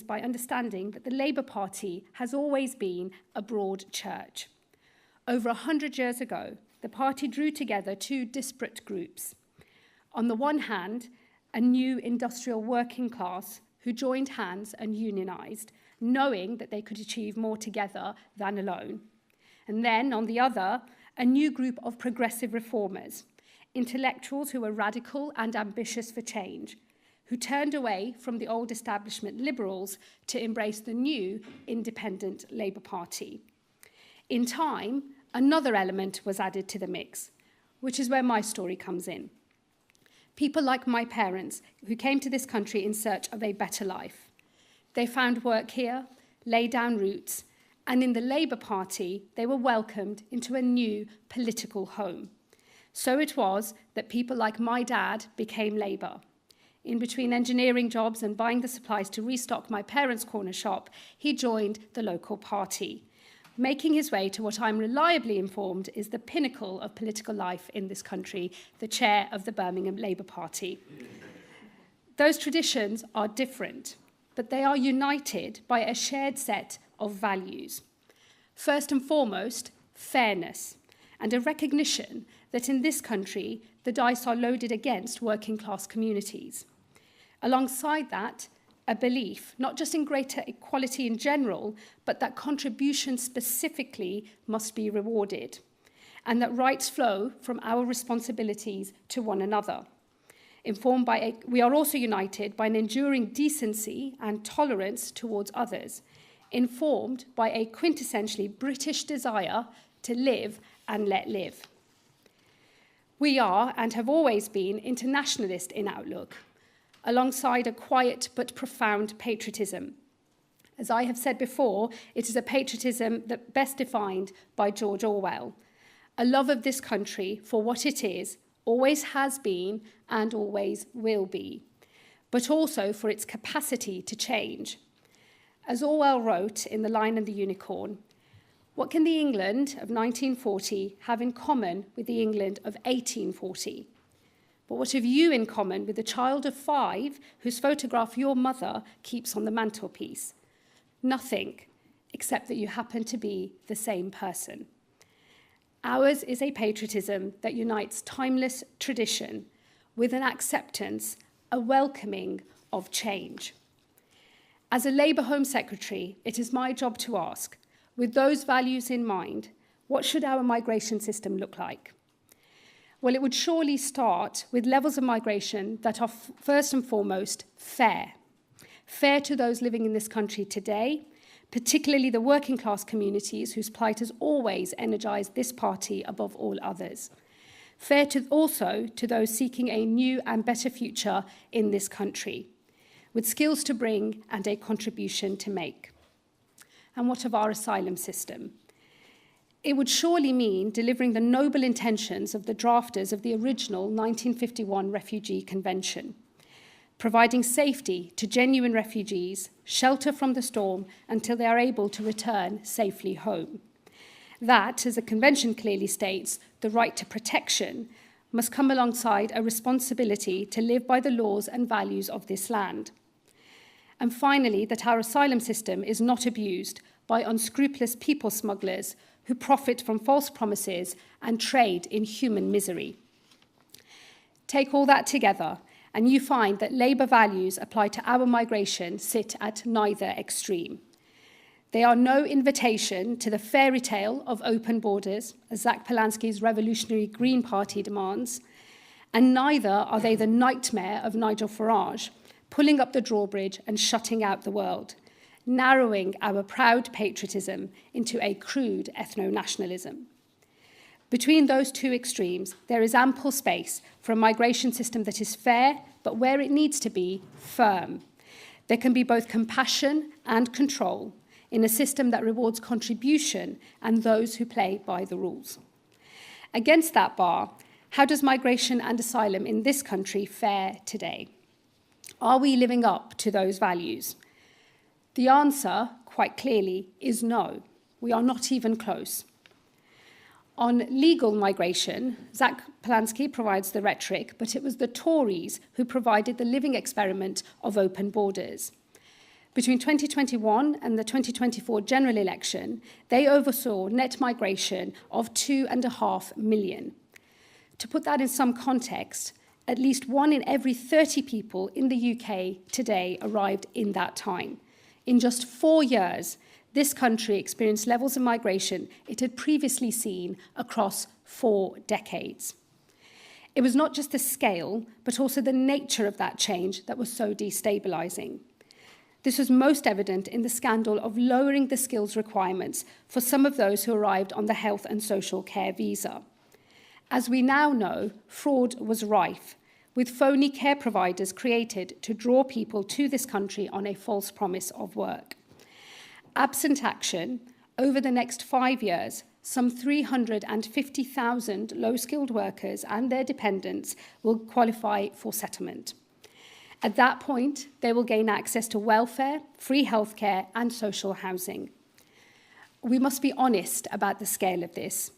by understanding that the Labour Party has always been a broad church. Over 100 years ago, the party drew together two disparate groups. On the one hand, a new industrial working class who joined hands and unionised, knowing that they could achieve more together than alone. And then, on the other, a new group of progressive reformers, intellectuals who were radical and ambitious for change, who turned away from the old establishment liberals to embrace the new independent Labour Party. In time, another element was added to the mix, which is where my story comes in. People like my parents who came to this country in search of a better life. They found work here, laid down roots, and in the Labour Party, they were welcomed into a new political home. So it was that people like my dad became Labour. In between engineering jobs and buying the supplies to restock my parents' corner shop, he joined the local party, making his way to what I'm reliably informed is the pinnacle of political life in this country, the chair of the Birmingham Labour Party. Those traditions are different, but they are united by a shared set of values. First and foremost, fairness, and a recognition that in this country, the dice are loaded against working class communities. Alongside that, a belief, not just in greater equality in general, but that contribution specifically must be rewarded, and that rights flow from our responsibilities to one another. We are also united by an enduring decency and tolerance towards others, informed by a quintessentially British desire to live and let live. We are, and have always been, internationalist in outlook, alongside a quiet but profound patriotism. As I have said before, it is a patriotism that best defined by George Orwell, a love of this country for what it is, always has been, and always will be, but also for its capacity to change. As Orwell wrote in The Lion and the Unicorn, what can the England of 1940 have in common with the England of 1840? But what have you in common with the child of 5 whose photograph your mother keeps on the mantelpiece? Nothing, except that you happen to be the same person. Ours is a patriotism that unites timeless tradition with an acceptance, a welcoming of change. As a Labour Home Secretary, it is my job to ask, with those values in mind, what should our migration system look like? Well, it would surely start with levels of migration that are first and foremost fair. Fair to those living in this country today, particularly the working class communities whose plight has always energised this party above all others. Fair also to those seeking a new and better future in this country, with skills to bring and a contribution to make. And what of our asylum system? It would surely mean delivering the noble intentions of the drafters of the original 1951 Refugee Convention, providing safety to genuine refugees, shelter from the storm until they are able to return safely home. That, as the Convention clearly states, the right to protection must come alongside a responsibility to live by the laws and values of this land. And finally, that our asylum system is not abused by unscrupulous people smugglers who profit from false promises and trade in human misery. Take all that together, and you find that Labour values applied to our migration sit at neither extreme. They are no invitation to the fairy tale of open borders, as Zach Polanski's revolutionary Green Party demands, and neither are they the nightmare of Nigel Farage, pulling up the drawbridge and shutting out the world, narrowing our proud patriotism into a crude ethno-nationalism. Between those two extremes, there is ample space for a migration system that is fair, but where it needs to be, firm. There can be both compassion and control in a system that rewards contribution and those who play by the rules. Against that bar, how does migration and asylum in this country fare today? Are we living up to those values? The answer, quite clearly, is no. We are not even close. On legal migration, Zach Polanski provides the rhetoric, but it was the Tories who provided the living experiment of open borders. Between 2021 and the 2024 general election, they oversaw net migration of 2.5 million. To put that in some context, at least 1 in every 30 people in the UK today arrived in that time. In just 4 years, this country experienced levels of migration it had previously seen across 4 decades. It was not just the scale, but also the nature of that change that was so destabilising. This was most evident in the scandal of lowering the skills requirements for some of those who arrived on the health and social care visa. As we now know, fraud was rife, with phony care providers created to draw people to this country on a false promise of work. Absent action, over the next 5 years, some 350,000 low-skilled workers and their dependents will qualify for settlement. At that point, they will gain access to welfare, free healthcare, and social housing. We must be honest about the scale of this.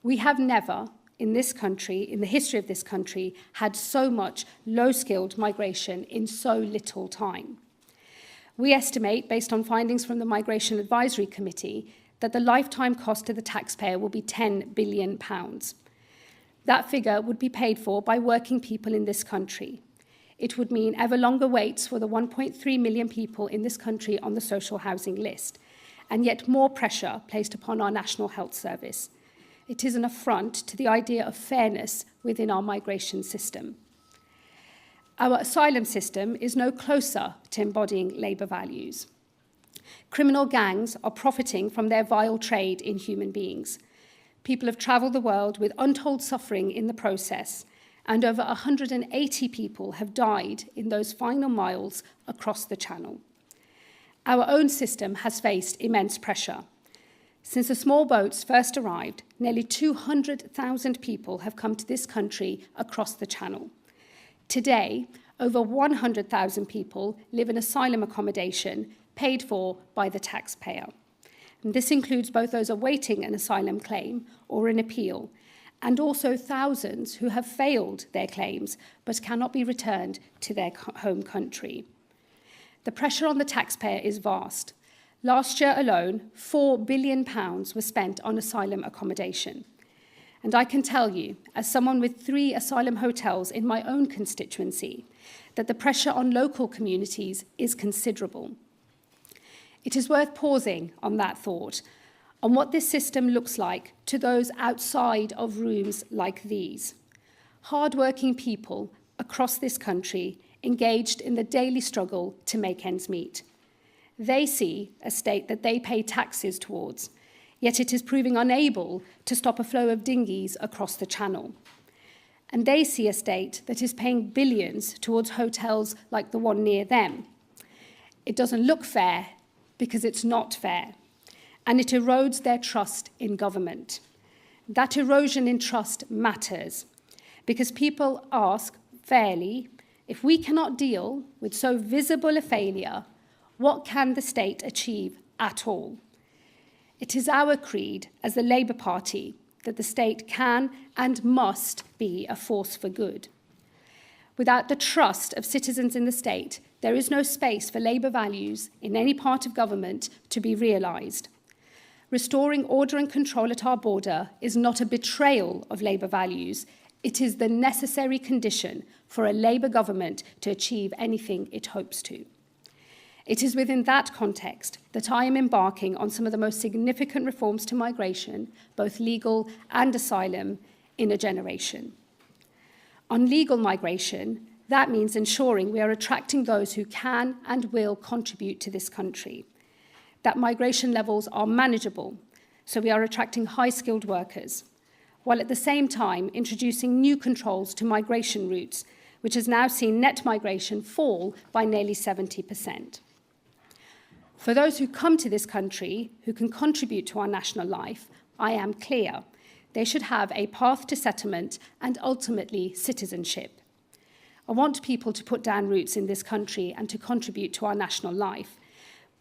We have never, in this country, in the history of this country, had so much low-skilled migration in so little time. We estimate, based on findings from the Migration Advisory Committee, that the lifetime cost to the taxpayer will be £10 billion. That figure would be paid for by working people in this country. It would mean ever longer waits for the 1.3 million people in this country on the social housing list, and yet more pressure placed upon our National Health Service. It is an affront to the idea of fairness within our migration system. Our asylum system is no closer to embodying Labour values. Criminal gangs are profiting from their vile trade in human beings. People have travelled the world with untold suffering in the process, and over 180 people have died in those final miles across the Channel. Our own system has faced immense pressure. Since the small boats first arrived, nearly 200,000 people have come to this country across the Channel. Today, over 100,000 people live in asylum accommodation paid for by the taxpayer. And this includes both those awaiting an asylum claim or an appeal, and also thousands who have failed their claims but cannot be returned to their home country. The pressure on the taxpayer is vast. Last year alone, £4 billion was spent on asylum accommodation. And I can tell you, as someone with 3 asylum hotels in my own constituency, that the pressure on local communities is considerable. It is worth pausing on that thought, on what this system looks like to those outside of rooms like these. Hard-working people across this country engaged in the daily struggle to make ends meet. They see a state that they pay taxes towards, yet it is proving unable to stop a flow of dinghies across the Channel. And they see a state that is paying billions towards hotels like the one near them. It doesn't look fair because it's not fair, and it erodes their trust in government. That erosion in trust matters because people ask fairly, if we cannot deal with so visible a failure, what can the state achieve at all? It is our creed as the Labour Party that the state can and must be a force for good. Without the trust of citizens in the state, there is no space for Labour values in any part of government to be realised. Restoring order and control at our border is not a betrayal of Labour values. It is the necessary condition for a Labour government to achieve anything it hopes to. It is within that context that I am embarking on some of the most significant reforms to migration, both legal and asylum, in a generation. On legal migration, that means ensuring we are attracting those who can and will contribute to this country, that migration levels are manageable, so we are attracting high-skilled workers, while at the same time introducing new controls to migration routes, which has now seen net migration fall by nearly 70%. For those who come to this country, who can contribute to our national life, I am clear. They should have a path to settlement and ultimately citizenship. I want people to put down roots in this country and to contribute to our national life.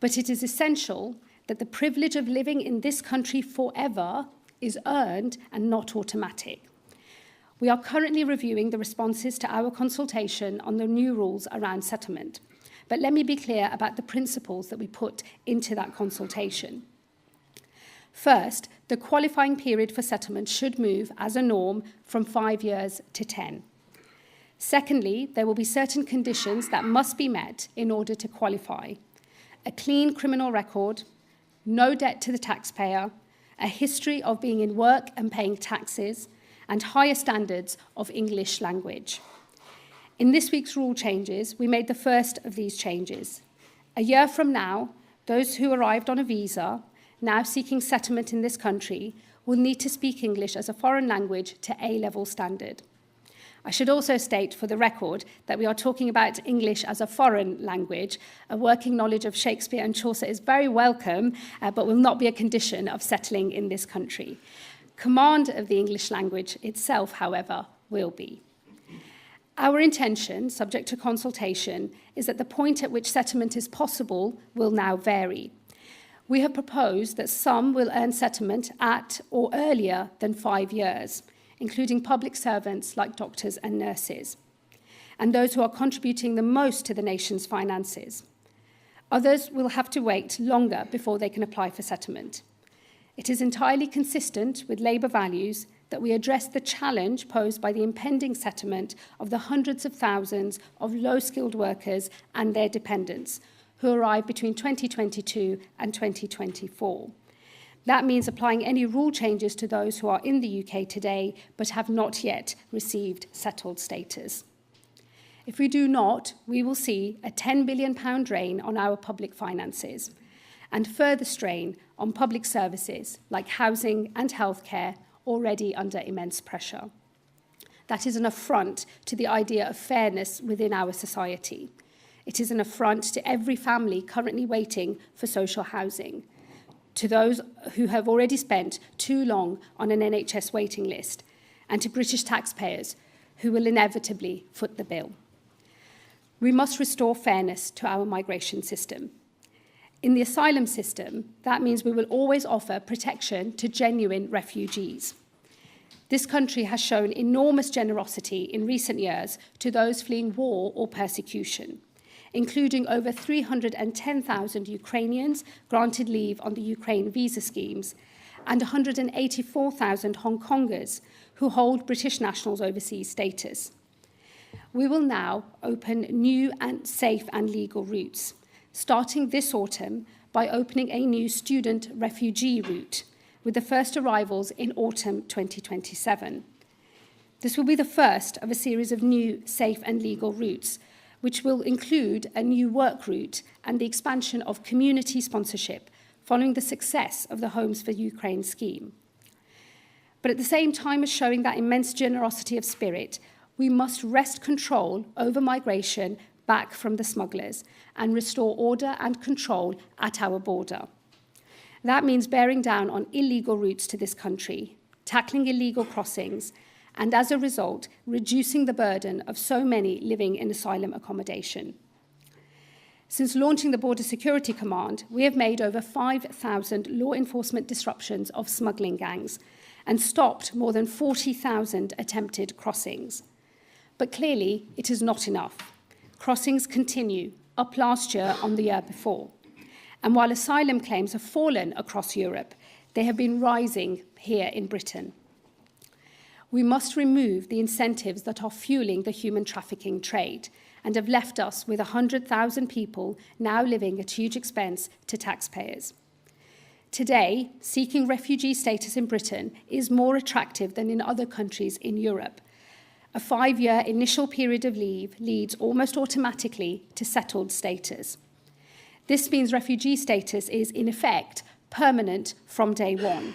But it is essential that the privilege of living in this country forever is earned and not automatic. We are currently reviewing the responses to our consultation on the new rules around settlement. but let me be clear about the principles that we put into that consultation. First, the qualifying period for settlement should move, as a norm, from 5 years to 10. Secondly, there will be certain conditions that must be met in order to qualify. A clean criminal record, no debt to the taxpayer, a history of being in work and paying taxes, and higher standards of English language. In this week's rule changes, we made the first of these changes. A year from now, those who arrived on a visa, now seeking settlement in this country, will need to speak English as a foreign language to A-level standard. I should also state for the record that we are talking about English as a foreign language. A working knowledge of Shakespeare and Chaucer is very welcome, but will not be a condition of settling in this country. Command of the English language itself, however, will be. Our intention, subject to consultation, is that the point at which settlement is possible will now vary. We have proposed that some will earn settlement at or earlier than 5 years, including public servants like doctors and nurses, and those who are contributing the most to the nation's finances. Others will have to wait longer before they can apply for settlement. It is entirely consistent with Labour values that we address the challenge posed by the impending settlement of the hundreds of thousands of low-skilled workers and their dependents who arrive between 2022 and 2024. That means applying any rule changes to those who are in the UK today but have not yet received settled status. If we do not, we will see a £10 billion drain on our public finances and further strain on public services like housing and healthcare, already under immense pressure. That is an affront to the idea of fairness within our society. It is an affront to every family currently waiting for social housing, to those who have already spent too long on an NHS waiting list, and to British taxpayers who will inevitably foot the bill. We must restore fairness to our migration system. In the asylum system, that means we will always offer protection to genuine refugees. This country has shown enormous generosity in recent years to those fleeing war or persecution, including over 310,000 Ukrainians granted leave on the Ukraine visa schemes and 184,000 Hong Kongers who hold British nationals overseas status. We will now open new and safe and legal routes, starting this autumn by opening a new student refugee route, with the first arrivals in autumn 2027. This will be the first of a series of new, safe and legal routes, which will include a new work route and the expansion of community sponsorship following the success of the Homes for Ukraine scheme. But at the same time as showing that immense generosity of spirit, we must wrest control over migration back from the smugglers and restore order and control at our border. That means bearing down on illegal routes to this country, tackling illegal crossings, and as a result, reducing the burden of so many living in asylum accommodation. Since launching the Border Security Command, we have made over 5,000 law enforcement disruptions of smuggling gangs and stopped more than 40,000 attempted crossings. But clearly, it is not enough. Crossings continue, up last year on the year before. And while asylum claims have fallen across Europe, they have been rising here in Britain. We must remove the incentives that are fueling the human trafficking trade and have left us with 100,000 people now living at huge expense to taxpayers. Today, seeking refugee status in Britain is more attractive than in other countries in Europe. A 5-year initial period of leave leads almost automatically to settled status. This means refugee status is, in effect, permanent from day one.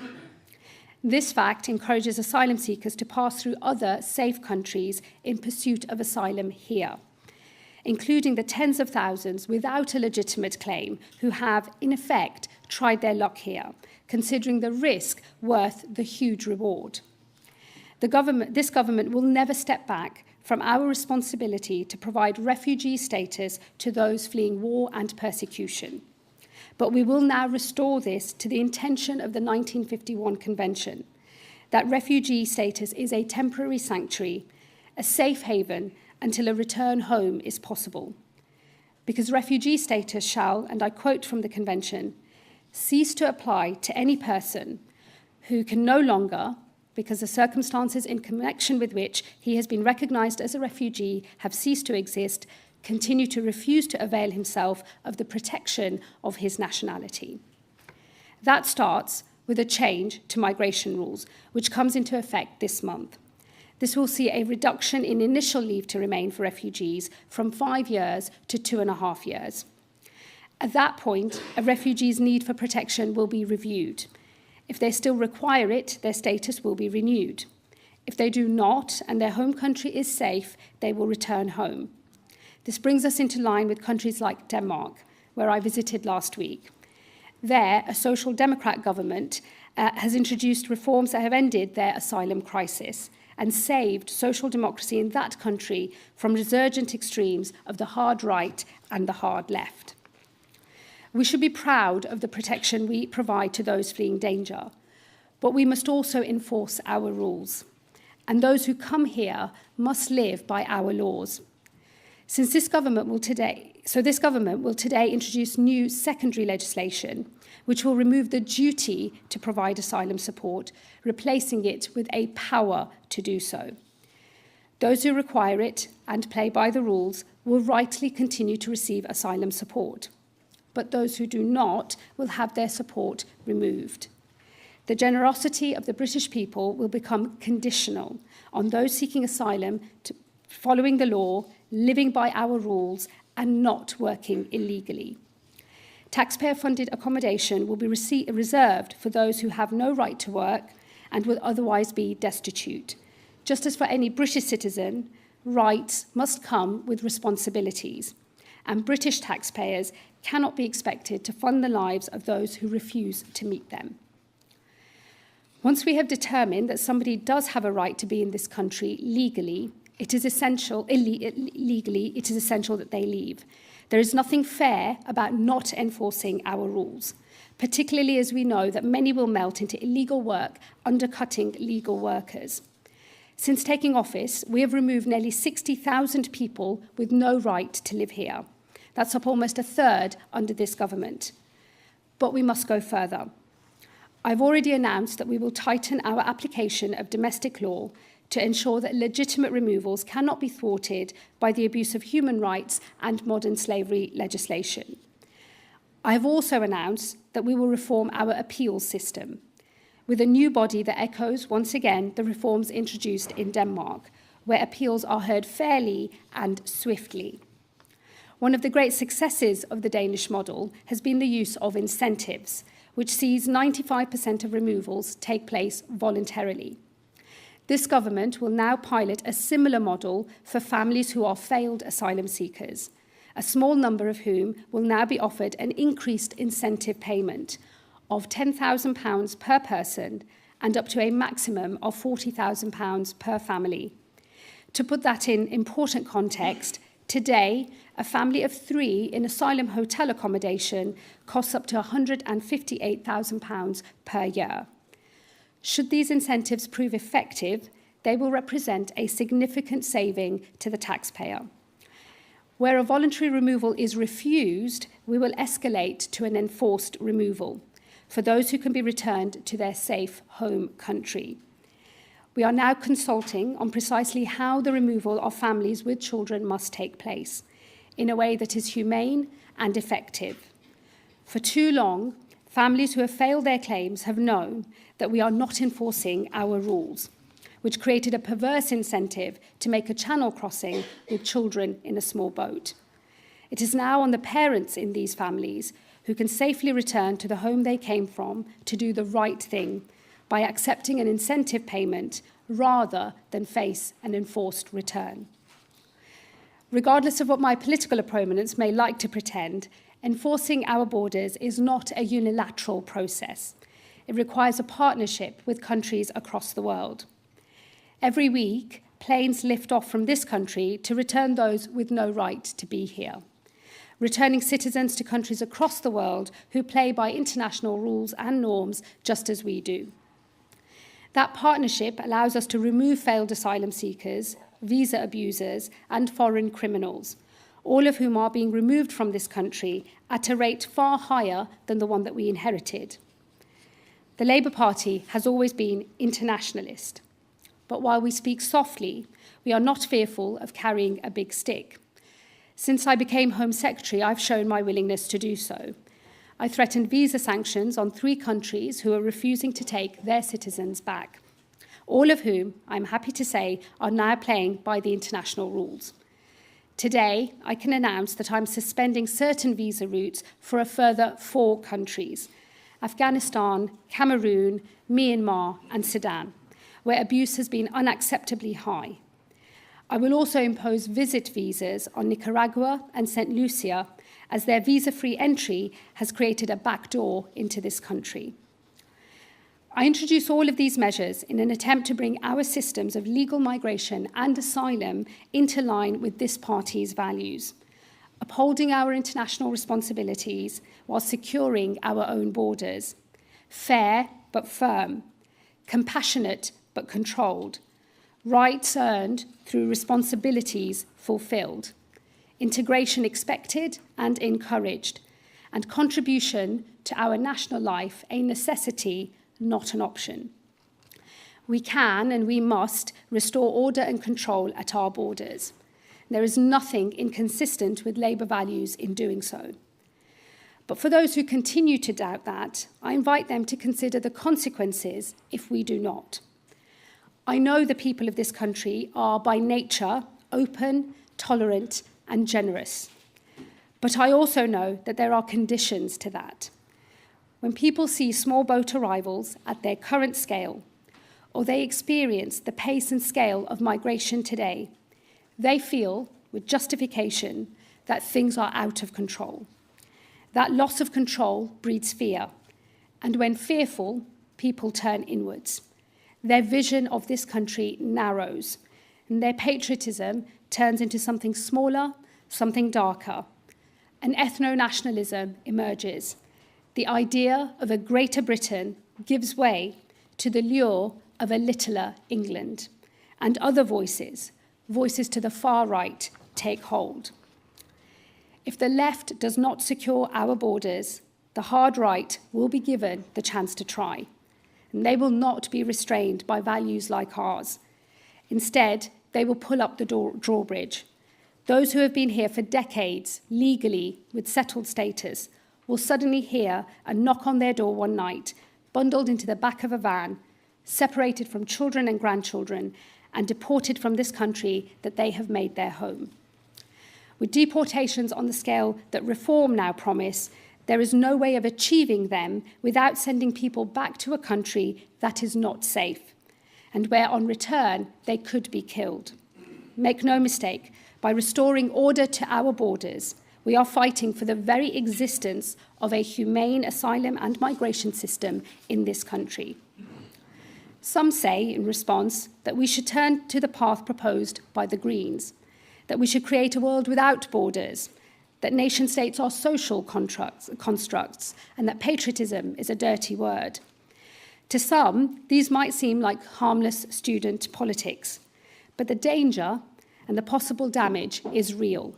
This fact encourages asylum seekers to pass through other safe countries in pursuit of asylum here, including the tens of thousands without a legitimate claim who have, in effect, tried their luck here, considering the risk worth the huge reward. This government will never step back from our responsibility to provide refugee status to those fleeing war and persecution. But we will now restore this to the intention of the 1951 Convention, that refugee status is a temporary sanctuary, a safe haven until a return home is possible. because refugee status shall, and I quote from the Convention, cease to apply to any person who can no longer, because the circumstances in connection with which he has been recognised as a refugee have ceased to exist, continue to refuse to avail himself of the protection of his nationality. That starts with a change to migration rules, which comes into effect this month. This will see a reduction in initial leave to remain for refugees from 5 years to 2.5 years. At that point, a refugee's need for protection will be reviewed. If they still require it, their status will be renewed. If they do not, and their home country is safe, they will return home. This brings us into line with countries like Denmark, where I visited last week. There, a social democrat government has introduced reforms that have ended their asylum crisis and saved social democracy in that country from resurgent extremes of the hard right and the hard left. We should be proud of the protection we provide to those fleeing danger, but we must also enforce our rules. And those who come here must live by our laws. This government will today introduce new secondary legislation, which will remove the duty to provide asylum support, replacing it with a power to do so. Those who require it and play by the rules will rightly continue to receive asylum support, but those who do not will have their support removed. The generosity of the British people will become conditional on those seeking asylum following the law, living by our rules, and not working illegally. Taxpayer-funded accommodation will be reserved for those who have no right to work and will otherwise be destitute. Just as for any British citizen, rights must come with responsibilities, and British taxpayers cannot be expected to fund the lives of those who refuse to meet them. Once we have determined that somebody does have a right to be in this country legally, it is essential that they leave. There is nothing fair about not enforcing our rules, particularly as we know that many will melt into illegal work, undercutting legal workers. Since taking office, we have removed nearly 60,000 people with no right to live here. That's up almost a third under this government. But we must go further. I've already announced that we will tighten our application of domestic law to ensure that legitimate removals cannot be thwarted by the abuse of human rights and modern slavery legislation. I have also announced that we will reform our appeals system with a new body that echoes, once again, the reforms introduced in Denmark, where appeals are heard fairly and swiftly. One of the great successes of the Danish model has been the use of incentives, which sees 95% of removals take place voluntarily. This government will now pilot a similar model for families who are failed asylum seekers, a small number of whom will now be offered an increased incentive payment of £10,000 per person and up to a maximum of £40,000 per family. To put that in important context, today, a family of 3 in asylum hotel accommodation costs up to £158,000 per year. Should these incentives prove effective, they will represent a significant saving to the taxpayer. Where a voluntary removal is refused, we will escalate to an enforced removal for those who can be returned to their safe home country. We are now consulting on precisely how the removal of families with children must take place in a way that is humane and effective. For too long, families who have failed their claims have known that we are not enforcing our rules, which created a perverse incentive to make a channel crossing with children in a small boat. It is now on the parents in these families who can safely return to the home they came from to do the right thing by accepting an incentive payment rather than face an enforced return. Regardless of what my political opponents may like to pretend, enforcing our borders is not a unilateral process. It requires a partnership with countries across the world. Every week, planes lift off from this country to return those with no right to be here, returning citizens to countries across the world who play by international rules and norms just as we do. That partnership allows us to remove failed asylum seekers, visa abusers, and foreign criminals, all of whom are being removed from this country at a rate far higher than the one that we inherited. The Labour Party has always been internationalist, but while we speak softly, we are not fearful of carrying a big stick. Since I became Home Secretary, I've shown my willingness to do so. I threatened visa sanctions on 3 countries who are refusing to take their citizens back, all of whom, I'm happy to say, are now playing by the international rules. Today, I can announce that I'm suspending certain visa routes for a further 4 countries: Afghanistan, Cameroon, Myanmar, and Sudan, where abuse has been unacceptably high. I will also impose visit visas on Nicaragua and St. Lucia, as their visa-free entry has created a backdoor into this country. I introduce all of these measures in an attempt to bring our systems of legal migration and asylum into line with this party's values, upholding our international responsibilities while securing our own borders, fair but firm, compassionate but controlled, rights earned through responsibilities fulfilled, integration expected and encouraged, and contribution to our national life a necessity, not an option. We can and we must restore order and control at our borders. There is nothing inconsistent with Labour values in doing so. But for those who continue to doubt that, I invite them to consider the consequences if we do not. I know the people of this country are by nature open, tolerant, and generous. But I also know that there are conditions to that. When people see small boat arrivals at their current scale, or they experience the pace and scale of migration today, they feel, with justification, that things are out of control. That loss of control breeds fear, and when fearful, people turn inwards. Their vision of this country narrows, and their patriotism turns into something smaller, something darker. An ethno-nationalism emerges. The idea of a Greater Britain gives way to the lure of a littler England, and other voices to the far right, take hold. If the left does not secure our borders, the hard right will be given the chance to try, and they will not be restrained by values like ours. Instead, they will pull up the drawbridge. Those who have been here for decades, legally, with settled status, will suddenly hear a knock on their door one night, bundled into the back of a van, separated from children and grandchildren, and deported from this country that they have made their home. With deportations on the scale that reform now promise, there is no way of achieving them without sending people back to a country that is not safe, and where on return they could be killed. Make no mistake, by restoring order to our borders, we are fighting for the very existence of a humane asylum and migration system in this country. Some say, in response, that we should turn to the path proposed by the Greens, that we should create a world without borders, that nation-states are social constructs, and that patriotism is a dirty word. To some, these might seem like harmless student politics, but the danger and the possible damage is real.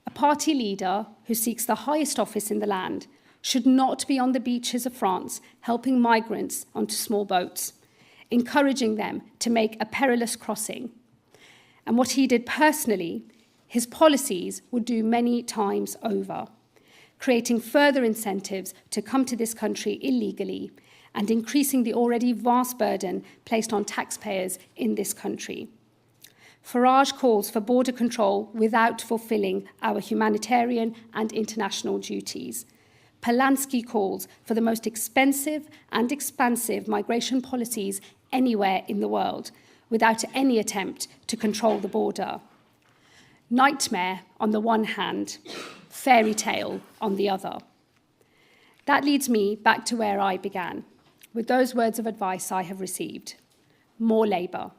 A party leader who seeks the highest office in the land should not be on the beaches of France helping migrants onto small boats, encouraging them to make a perilous crossing. And what he did personally, his policies would do many times over, creating further incentives to come to this country illegally and increasing the already vast burden placed on taxpayers in this country. Farage calls for border control without fulfilling our humanitarian and international duties. Polanski calls for the most expensive and expansive migration policies anywhere in the world, without any attempt to control the border. Nightmare on the one hand, fairy tale on the other. That leads me back to where I began, with those words of advice I have received. More Labour.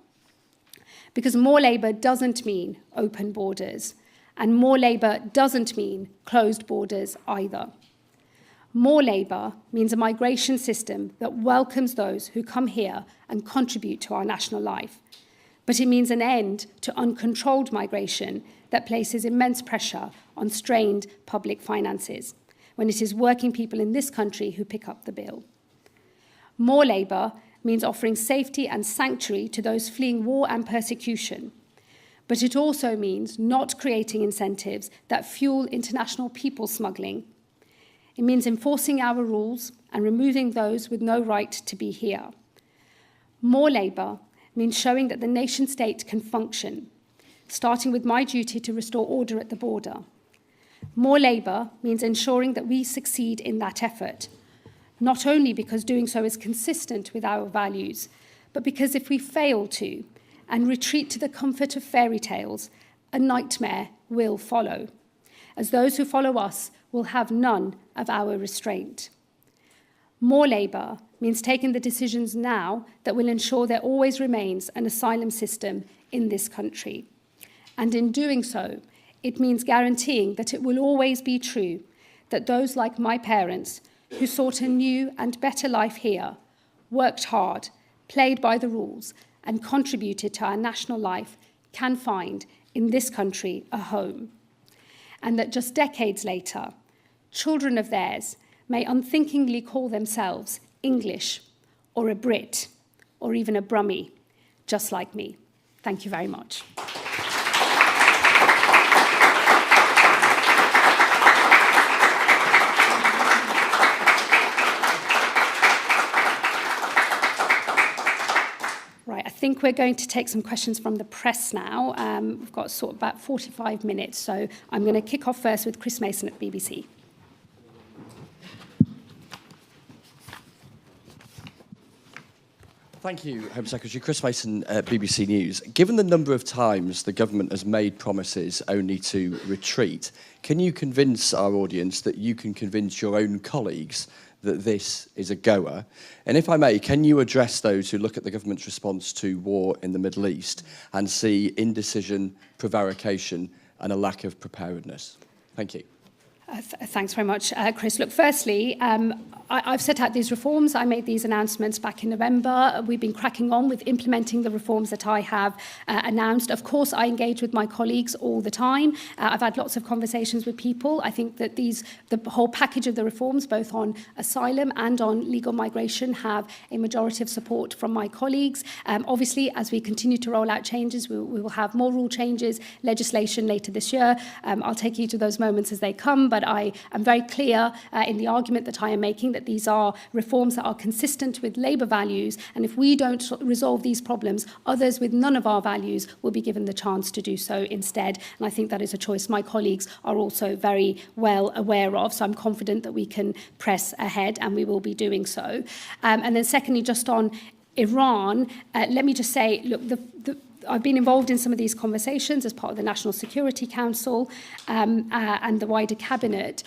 Because more Labour doesn't mean open borders, and more Labour doesn't mean closed borders either. More Labour means a migration system that welcomes those who come here and contribute to our national life. But it means an end to uncontrolled migration that places immense pressure on strained public finances, when it is working people in this country who pick up the bill. More Labour means offering safety and sanctuary to those fleeing war and persecution. But it also means not creating incentives that fuel international people smuggling. It means enforcing our rules and removing those with no right to be here. More Labour means showing that the nation-state can function, starting with my duty to restore order at the border. More Labour means ensuring that we succeed in that effort, not only because doing so is consistent with our values, but because if we fail to and retreat to the comfort of fairy tales, a nightmare will follow, as those who follow us will have none of our restraint. More Labour means taking the decisions now that will ensure there always remains an asylum system in this country. And in doing so, it means guaranteeing that it will always be true that those like my parents who sought a new and better life here, worked hard, played by the rules, and contributed to our national life can find in this country a home. And that just decades later, children of theirs may unthinkingly call themselves English or a Brit or even a Brummie, just like me. Thank you very much. I think we're going to take some questions from the press now. We've got sort of about 45 minutes, so I'm going to kick off first with Chris Mason at BBC. Thank you, Home Secretary. Chris Mason, BBC News. Given the number of times the government has made promises only to retreat, can you convince our audience that you can convince your own colleagues that this is a goer? And if I may, can you address those who look at the government's response to war in the Middle East and see indecision, prevarication and a lack of preparedness? Thank you. Thanks very much, Chris. Look, firstly, I've set out these reforms. I made these announcements back in November. We've been cracking on with implementing the reforms that I have announced. Of course, I engage with my colleagues all the time. I've had lots of conversations with people. I think that the whole package of the reforms, both on asylum and on legal migration, have a majority of support from my colleagues. Obviously, as we continue to roll out changes, we will have more rule changes, legislation later this year. I'll take you to those moments as they come, but I am very clear in the argument that I am making that these are reforms that are consistent with Labour values, and if we don't resolve these problems, others with none of our values will be given the chance to do so instead. And I think that is a choice my colleagues are also very well aware of, so I'm confident that we can press ahead, and we will be doing so. And then secondly, just on Iran, let me just say, look, I've been involved in some of these conversations as part of the National Security Council and the wider cabinet.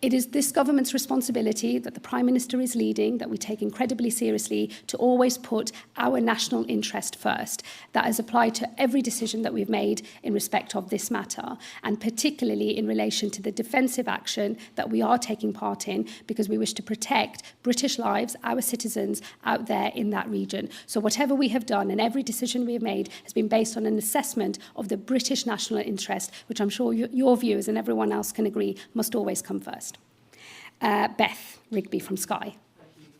It is this government's responsibility that the Prime Minister is leading, that we take incredibly seriously, to always put our national interest first. That has applied to every decision that we've made in respect of this matter, and particularly in relation to the defensive action that we are taking part in, because we wish to protect British lives, our citizens out there in that region. So whatever we have done and every decision we have made has been based on an assessment of the British national interest, which I'm sure your viewers and everyone else can agree must always come first. Beth Rigby from Sky. Thank you.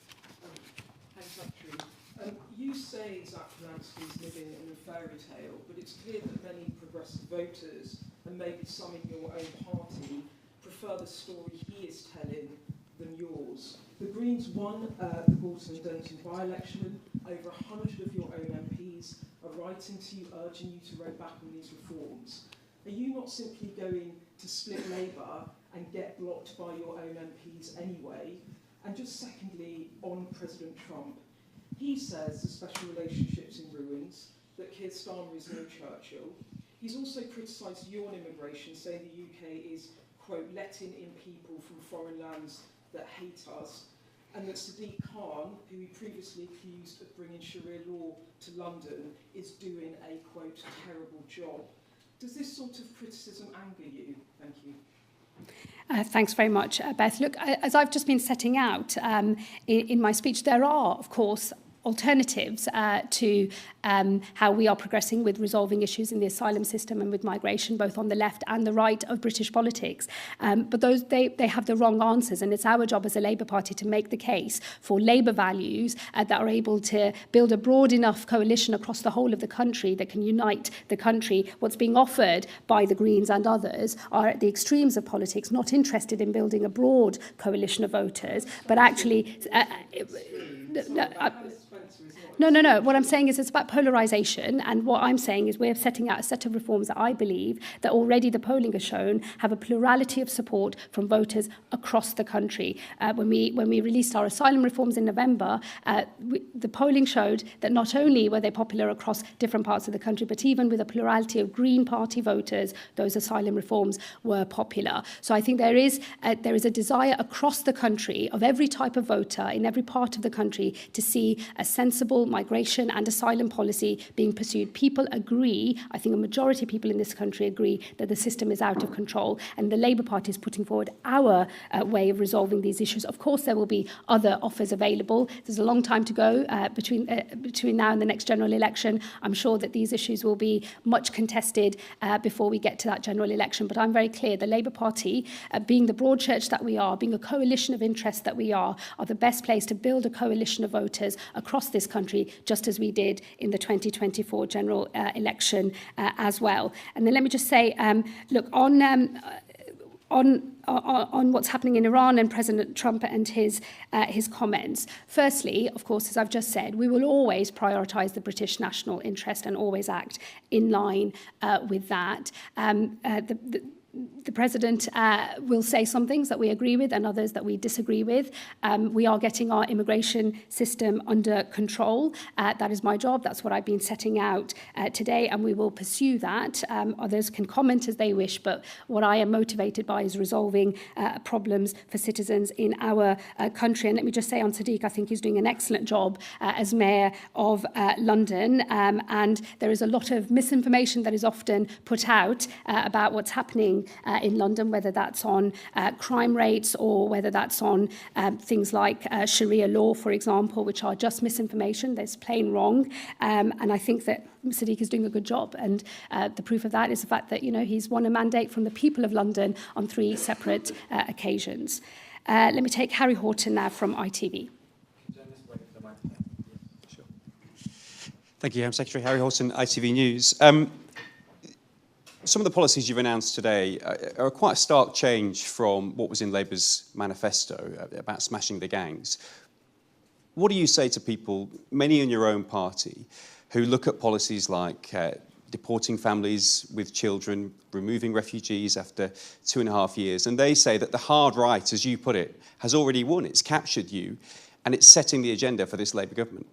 Thanks, Secretary. You say Zach Lansky is living in a fairy tale, but it's clear that many progressive voters, and maybe some in your own party, prefer the story he is telling than yours. The Greens won the Bolton-Denton by-election. Over 100 of your own MPs are writing to you, urging you to row back on these reforms. Are you not simply going to split Labour and get blocked by your own MPs anyway? And just secondly, on President Trump, he says the special relationship's in ruins, that Keir Starmer is no Churchill. He's also criticised you on immigration, saying the UK is, quote, letting in people from foreign lands that hate us, and that Sadiq Khan, who he previously accused of bringing Sharia law to London, is doing a, quote, terrible job. Does this sort of criticism anger you? Thank you. Thanks very much, Beth. Look, as I've just been setting out in my speech, there are, of course, alternatives to how we are progressing with resolving issues in the asylum system and with migration, both on the left and the right of British politics. But those they have the wrong answers, and it's our job as a Labour Party to make the case for Labour values that are able to build a broad enough coalition across the whole of the country that can unite the country. What's being offered by the Greens and others are at the extremes of politics, not interested in building a broad coalition of voters, but actually... No. What I'm saying is it's about polarisation, and what I'm saying is we're setting out a set of reforms that I believe that already the polling has shown have a plurality of support from voters across the country. When we released our asylum reforms in November, the polling showed that not only were they popular across different parts of the country, but even with a plurality of Green Party voters, those asylum reforms were popular. So I think there is a desire across the country of every type of voter in every part of the country to see a sensible migration and asylum policy being pursued. People agree, I think a majority of people in this country agree, that the system is out of control, and the Labour Party is putting forward our way of resolving these issues. Of course, there will be other offers available. There's a long time to go between now and the next general election. I'm sure that these issues will be much contested before we get to that general election, but I'm very clear the Labour Party, being the broad church that we are, being a coalition of interests that we are the best place to build a coalition of voters across this country, just as we did in the 2024 general election as well. And then let me just say, look, on what's happening in Iran and President Trump and his comments. Firstly, of course, as I've just said, we will always prioritise the British national interest and always act in line with that. The President will say some things that we agree with and others that we disagree with. We are getting our immigration system under control. That is my job. That's what I've been setting out today, and we will pursue that. Others can comment as they wish, but what I am motivated by is resolving problems for citizens in our country. And let me just say on Sadiq, I think he's doing an excellent job as Mayor of London, and there is a lot of misinformation that is often put out about what's happening in London, whether that's on crime rates or whether that's on things like Sharia law, for example, which are just misinformation. That's plain wrong. And I think that Sadiq is doing a good job. And the proof of that is the fact that, he's won a mandate from the people of London on 3 separate occasions. Let me take Harry Horton now from ITV. Thank you, Home Secretary. Harry Horton, ITV News. Some of the policies you've announced today are quite a stark change from what was in Labour's manifesto about smashing the gangs. What do you say to people, many in your own party, who look at policies like deporting families with children, removing refugees after 2.5 years, and they say that the hard right, as you put it, has already won, it's captured you, and it's setting the agenda for this Labour government?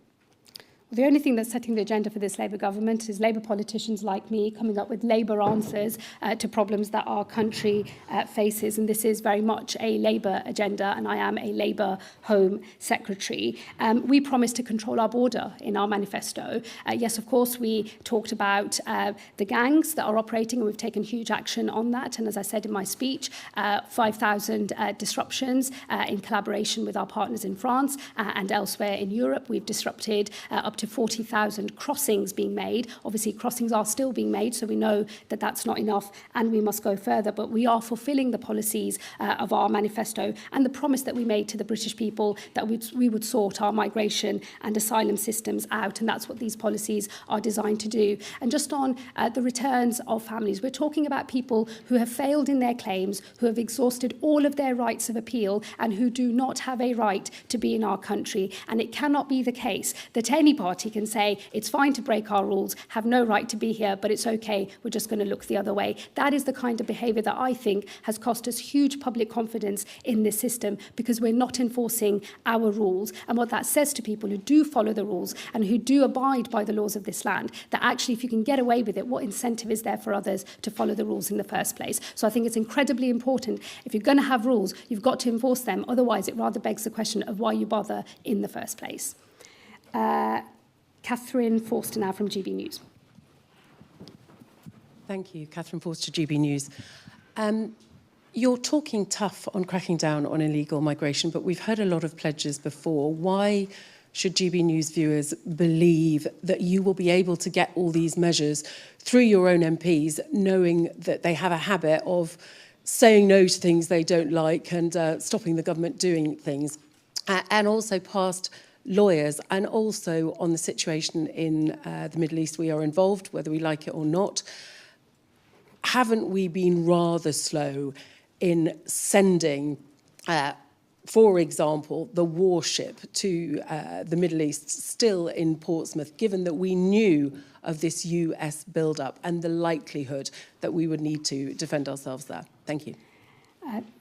The only thing that's setting the agenda for this Labour government is Labour politicians like me coming up with Labour answers to problems that our country faces. And this is very much a Labour agenda, and I am a Labour Home Secretary. We promised to control our border in our manifesto. Yes, of course, we talked about the gangs that are operating, and we've taken huge action on that. And as I said in my speech, 5,000 disruptions in collaboration with our partners in France and elsewhere in Europe. We've disrupted up to 40,000 crossings being made. Obviously, crossings are still being made, so we know that that's not enough and we must go further. But we are fulfilling the policies of our manifesto and the promise that we made to the British people that we would sort our migration and asylum systems out. And that's what these policies are designed to do. And just on the returns of families, we're talking about people who have failed in their claims, who have exhausted all of their rights of appeal and who do not have a right to be in our country. And it cannot be the case that any party can say it's fine to break our rules, have no right to be here, but it's okay, we're just going to look the other way. That is the kind of behaviour that I think has cost us huge public confidence in this system, because we're not enforcing our rules. And what that says to people who do follow the rules and who do abide by the laws of this land, that actually if you can get away with it, what incentive is there for others to follow the rules in the first place? So I think it's incredibly important. If you're going to have rules, you've got to enforce them. Otherwise, it rather begs the question of why you bother in the first place. Catherine Forster now from GB News. Thank you, Catherine Forster, GB News. You're talking tough on cracking down on illegal migration, but we've heard a lot of pledges before. Why should GB News viewers believe that you will be able to get all these measures through your own MPs, knowing that they have a habit of saying no to things they don't like and stopping the government doing things, and also past lawyers, and also on the situation in the Middle East we are involved, whether we like it or not. Haven't we been rather slow in sending for example, the warship to the Middle East still in Portsmouth, given that we knew of this US build-up and the likelihood that we would need to defend ourselves there? Thank you.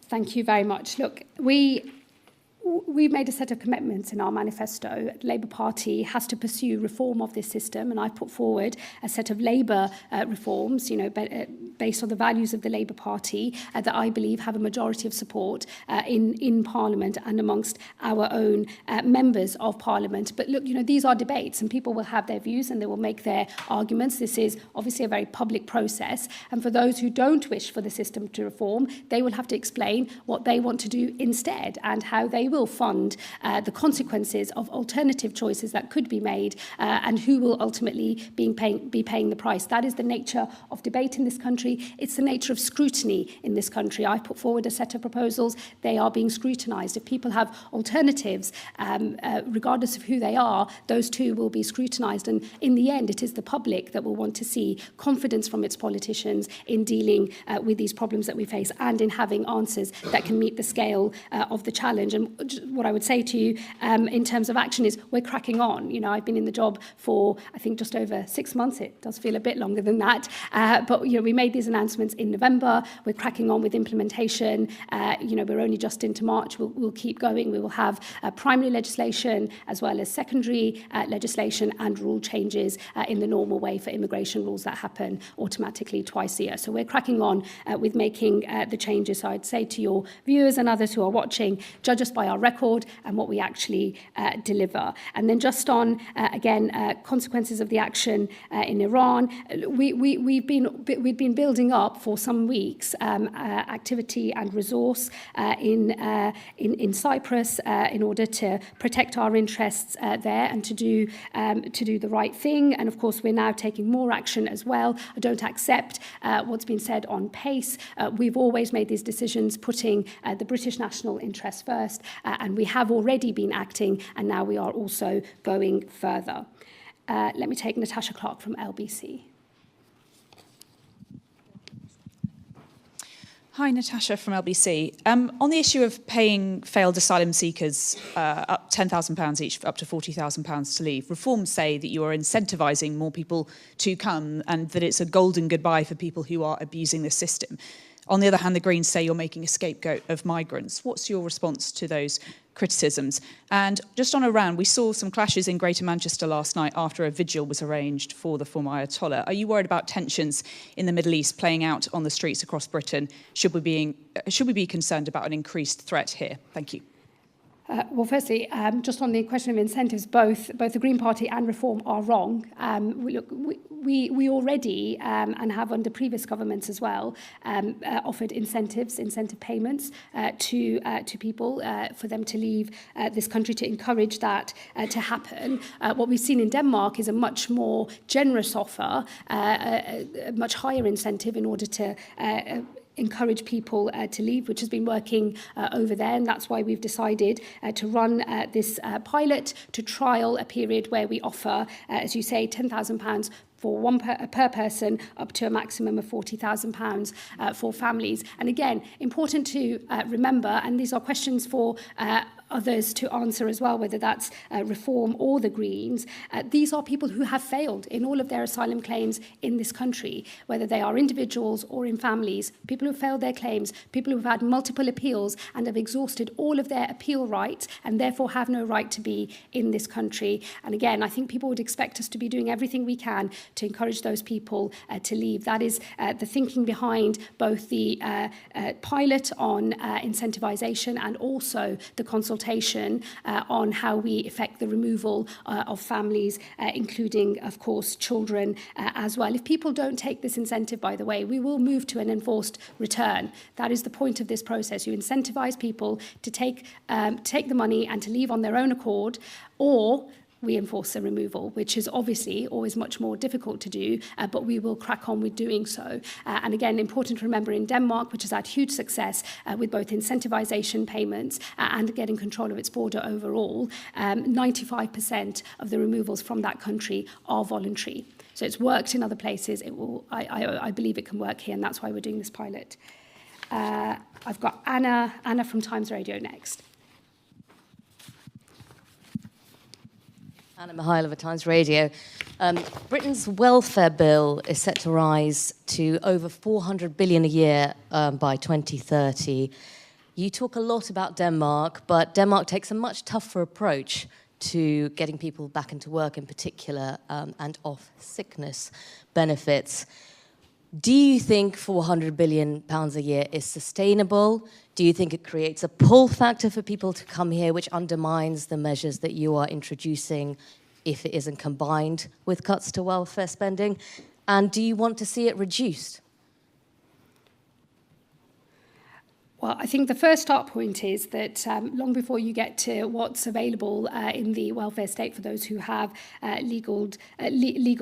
Thank you very much. Look, we've made a set of commitments in our manifesto. The Labour Party has to pursue reform of this system, and I've put forward a set of Labour reforms, based on the values of the Labour Party that I believe have a majority of support in Parliament and amongst our own members of Parliament. But look, these are debates, and people will have their views and they will make their arguments. This is obviously a very public process, and for those who don't wish for the system to reform, they will have to explain what they want to do instead and how they will fund the consequences of alternative choices that could be made, and who will ultimately be paying the price. That is the nature of debate in this country. It's the nature of scrutiny in this country. I put forward a set of proposals. They are being scrutinised. If people have alternatives, regardless of who they are, those too will be scrutinised. And in the end, it is the public that will want to see confidence from its politicians in dealing with these problems that we face and in having answers that can meet the scale of the challenge. And what I would say to you in terms of action is we're cracking on. I've been in the job for, I think, just over 6 months. It does feel a bit longer than that. But we made these announcements in November. We're cracking on with implementation. We're only just into March. We'll keep going. We will have primary legislation as well as secondary legislation and rule changes in the normal way for immigration rules that happen automatically twice a year. So we're cracking on with making the changes. So I'd say to your viewers and others who are watching, judge us by our record and what we actually deliver. And then just on, consequences of the action in Iran, we've been building up for some weeks activity and resource in Cyprus in order to protect our interests there and to do the right thing. And of course, we're now taking more action as well. I don't accept what's been said on pace. We've always made these decisions putting the British national interest first, and we have already been acting, and now we are also going further. Let me take Natasha Clark from LBC. Hi, Natasha from LBC. On the issue of paying failed asylum seekers up £10,000 each, up to £40,000 to leave, reforms say that you are incentivising more people to come and that it's a golden goodbye for people who are abusing the system. On the other hand, the Greens say you're making a scapegoat of migrants. What's your response to those criticisms? And just on Iran, we saw some clashes in Greater Manchester last night after a vigil was arranged for the former Ayatollah. Are you worried about tensions in the Middle East playing out on the streets across Britain? Should we be concerned about an increased threat here? Thank you. Well, firstly, just on the question of incentives, both the Green Party and Reform are wrong. We already, and have under previous governments as well, offered incentive payments to people for them to leave this country, to encourage that to happen. What we've seen in Denmark is a much more generous offer, a much higher incentive in order to encourage people to leave, which has been working over there, and that's why we've decided to run this pilot to trial a period where we offer, as you say, £10,000 for one per person, up to a maximum of £40,000 for families. And again, important to remember, and these are questions for others to answer as well, whether that's Reform or the Greens, these are people who have failed in all of their asylum claims in this country, whether they are individuals or in families, people who failed their claims, people who have had multiple appeals and have exhausted all of their appeal rights and therefore have no right to be in this country. And again, I think people would expect us to be doing everything we can to encourage those people to leave. That is the thinking behind both the pilot on incentivisation and also the consultation consultation on how we effect the removal of families, including, of course, children as well. If people don't take this incentive, by the way, we will move to an enforced return. That is the point of this process. You incentivize people to take the money and to leave on their own accord, or we enforce the removal, which is obviously always much more difficult to do, but we will crack on with doing so. And again, important to remember in Denmark, which has had huge success with both incentivization payments and getting control of its border overall, 95% of the removals from that country are voluntary. So it's worked in other places. I believe it can work here, and that's why we're doing this pilot. I've got Anna from Times Radio next. Anna Mihailova, Times Radio. Britain's welfare bill is set to rise to over 400 billion a year by 2030. You talk a lot about Denmark, but Denmark takes a much tougher approach to getting people back into work in particular, and off sickness benefits. Do you think £400 billion a year is sustainable? Do you think it creates a pull factor for people to come here, which undermines the measures that you are introducing if it isn't combined with cuts to welfare spending? And do you want to see it reduced? Well, I think the first start point is that long before you get to what's available in the welfare state for those who have legal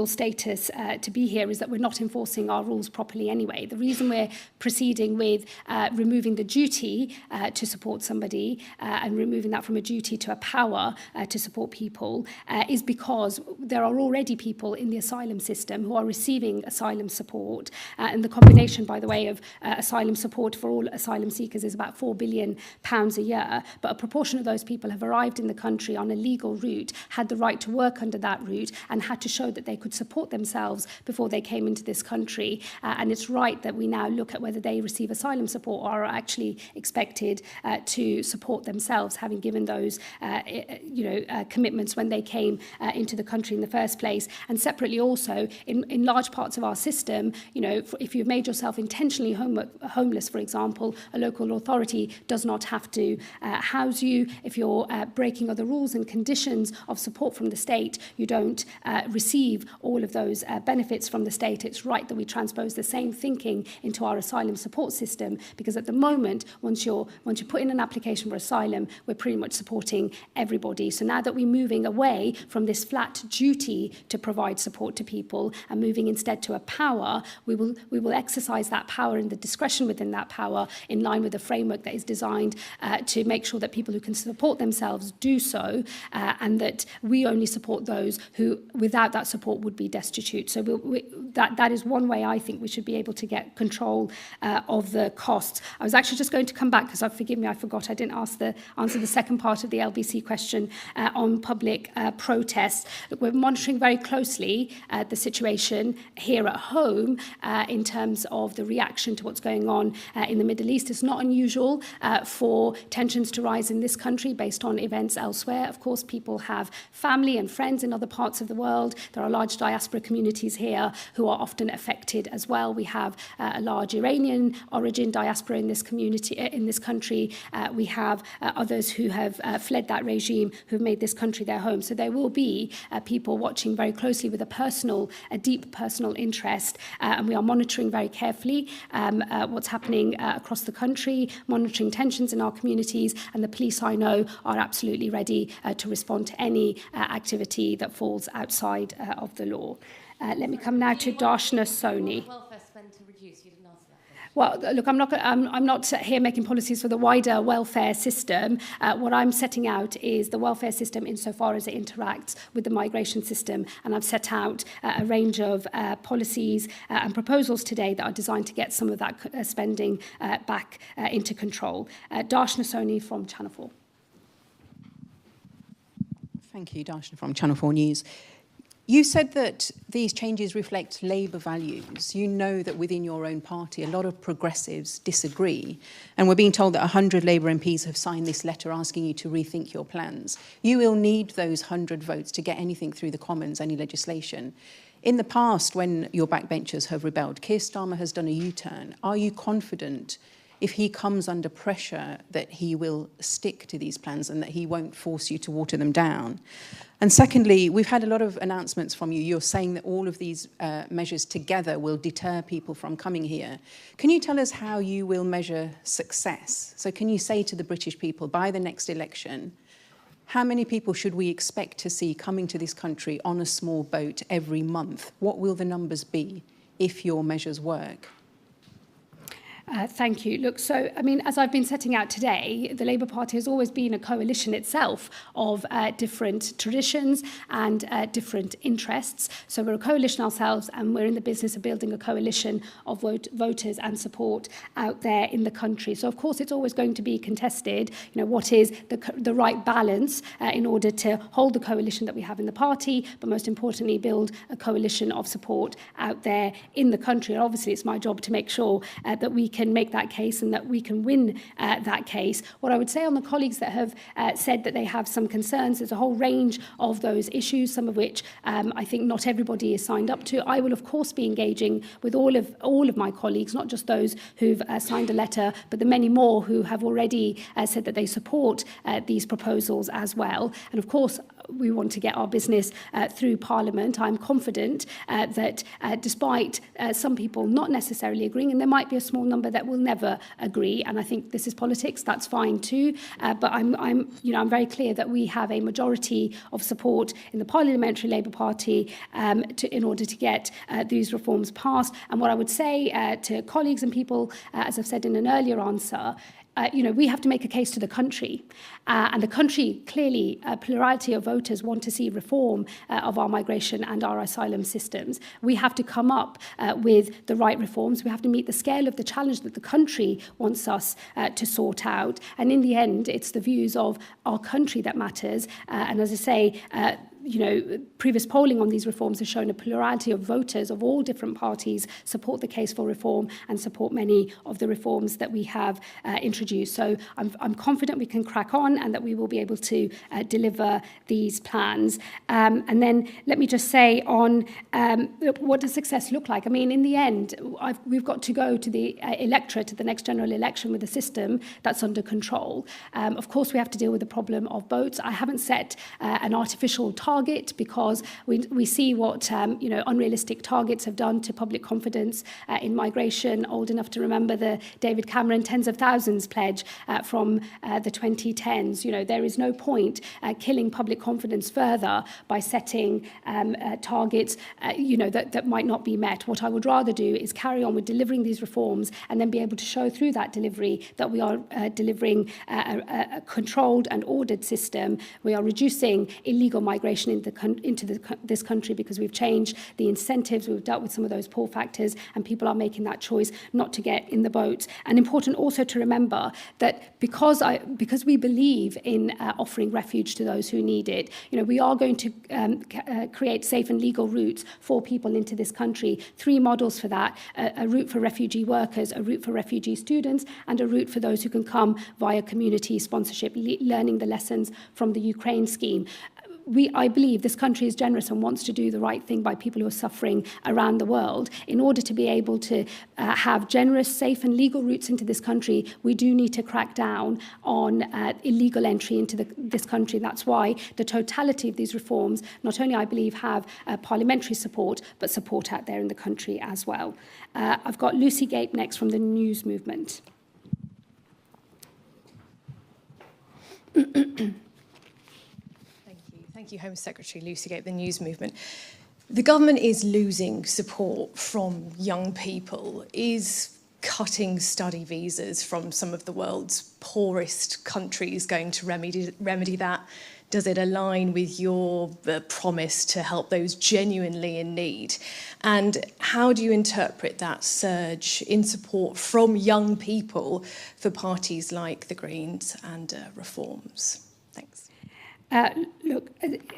status to be here, is that we're not enforcing our rules properly anyway. The reason we're proceeding with removing the duty to support somebody and removing that from a duty to a power to support people is because there are already people in the asylum system who are receiving asylum support. And the combination, by the way, of asylum support for all asylum seekers is about £4 billion a year, but a proportion of those people have arrived in the country on a legal route, had the right to work under that route, and had to show that they could support themselves before they came into this country. And it's right that we now look at whether they receive asylum support or are actually expected to support themselves, having given those commitments when they came into the country in the first place. And separately also, in large parts of our system, if you've made yourself intentionally homeless, for example, a local authority does not have to house you. If you're breaking other rules and conditions of support from the state, you don't receive all of those benefits from the state. It's right that we transpose the same thinking into our asylum support system, because at the moment, once you put in an application for asylum, we're pretty much supporting everybody. So now that we're moving away from this flat duty to provide support to people and moving instead to a power, we will exercise that power and the discretion within that power in line with a framework that is designed to make sure that people who can support themselves do so, and that we only support those who, without that support, would be destitute. So that is one way I think we should be able to get control of the costs. I was actually just going to come back, because forgive me, I forgot I didn't answer the second part of the LBC question on public protests. Look, we're monitoring very closely the situation here at home in terms of the reaction to what's going on in the Middle East. It's not unusual for tensions to rise in this country based on events elsewhere. Of course, people have family and friends in other parts of the world. There are large diaspora communities here who are often affected as well. We have a large Iranian origin diaspora in this community, in this country. We have others who have fled that regime, who've made this country their home. So there will be people watching very closely with a deep personal interest, and we are monitoring very carefully what's happening across the country, monitoring tensions in our communities, and the police, I know, are absolutely ready to respond to any activity that falls outside of the law. Let me come now to Darshana Soni. Welfare spend to reduce. You didn't answer that. Well, look, I'm not here making policies for the wider welfare system. What I'm setting out is the welfare system insofar as it interacts with the migration system, and I've set out a range of policies and proposals today that are designed to get some of that spending back into control. Darshana Soni from Channel 4. Thank you, Darshana from Channel 4 News. You said that these changes reflect Labour values. You know that within your own party, a lot of progressives disagree. And we're being told that 100 Labour MPs have signed this letter asking you to rethink your plans. You will need those 100 votes to get anything through the Commons, any legislation. In the past, when your backbenchers have rebelled, Keir Starmer has done a U-turn. Are you confident if he comes under pressure, that he will stick to these plans and that he won't force you to water them down? And secondly, we've had a lot of announcements from you. You're saying that all of these measures together will deter people from coming here. Can you tell us how you will measure success? So can you say to the British people, by the next election, how many people should we expect to see coming to this country on a small boat every month? What will the numbers be if your measures work? Thank you. Look, so, I mean, as I've been setting out today, the Labour Party has always been a coalition itself of different traditions and different interests. So we're a coalition ourselves, and we're in the business of building a coalition of voters and support out there in the country. So, of course, it's always going to be contested, you know, what is the right balance in order to hold the coalition that we have in the party, but most importantly, build a coalition of support out there in the country. And obviously, it's my job to make sure that we can make that case and that we can win that case. What I would say on the colleagues that have said that they have some concerns, there's a whole range of those issues, some of which I think not everybody is signed up to. I will, of course, be engaging with all of my colleagues, not just those who've signed a letter, but the many more who have already said that they support these proposals as well. And of course, we want to get our business through Parliament. I'm confident that despite some people not necessarily agreeing, and there might be a small number that will never agree, and I think this is politics, that's fine too, but I'm very clear that we have a majority of support in the Parliamentary Labour Party in order to get these reforms passed. And what I would say to colleagues and people, as I've said in an earlier answer, we have to make a case to the country. And the country, clearly, a plurality of voters want to see reform of our migration and our asylum systems. We have to come up with the right reforms. We have to meet the scale of the challenge that the country wants us to sort out. And in the end, it's the views of our country that matters. And as I say, previous polling on these reforms has shown a plurality of voters of all different parties support the case for reform and support many of the reforms that we have introduced. So I'm confident we can crack on and that we will be able to deliver these plans. And then let me just say on what does success look like? I mean, in the end, we've got to go to the electorate at the next general election with a system that's under control. Of course, we have to deal with the problem of boats. I haven't set an artificial target because we see what unrealistic targets have done to public confidence in migration. Old enough to remember the David Cameron tens of thousands pledge from the 2010s. There is no point killing public confidence further by setting targets that might not be met. What I would rather do is carry on with delivering these reforms and then be able to show through that delivery that we are delivering a controlled and ordered system. We are reducing illegal migration into this country because we've changed the incentives, we've dealt with some of those pull factors, and people are making that choice not to get in the boat. And important also to remember that because we believe in offering refuge to those who need it, we are going to create safe and legal routes for people into this country. 3 models for that: a route for refugee workers, a route for refugee students, and a route for those who can come via community sponsorship, learning the lessons from the Ukraine scheme. I believe this country is generous and wants to do the right thing by people who are suffering around the world. In order to be able to have generous, safe and legal routes into this country, we do need to crack down on illegal entry into this country. That's why the totality of these reforms, not only I believe have parliamentary support, but support out there in the country as well. I've got Lucy Gape next from the News Movement. Thank you, Home Secretary. Lucy Gape, the News Movement. The government is losing support from young people, is cutting study visas from some of the world's poorest countries going to remedy that. Does it align with your promise to help those genuinely in need? And how do you interpret that surge in support from young people for parties like the Greens and Reforms? Thanks. Look,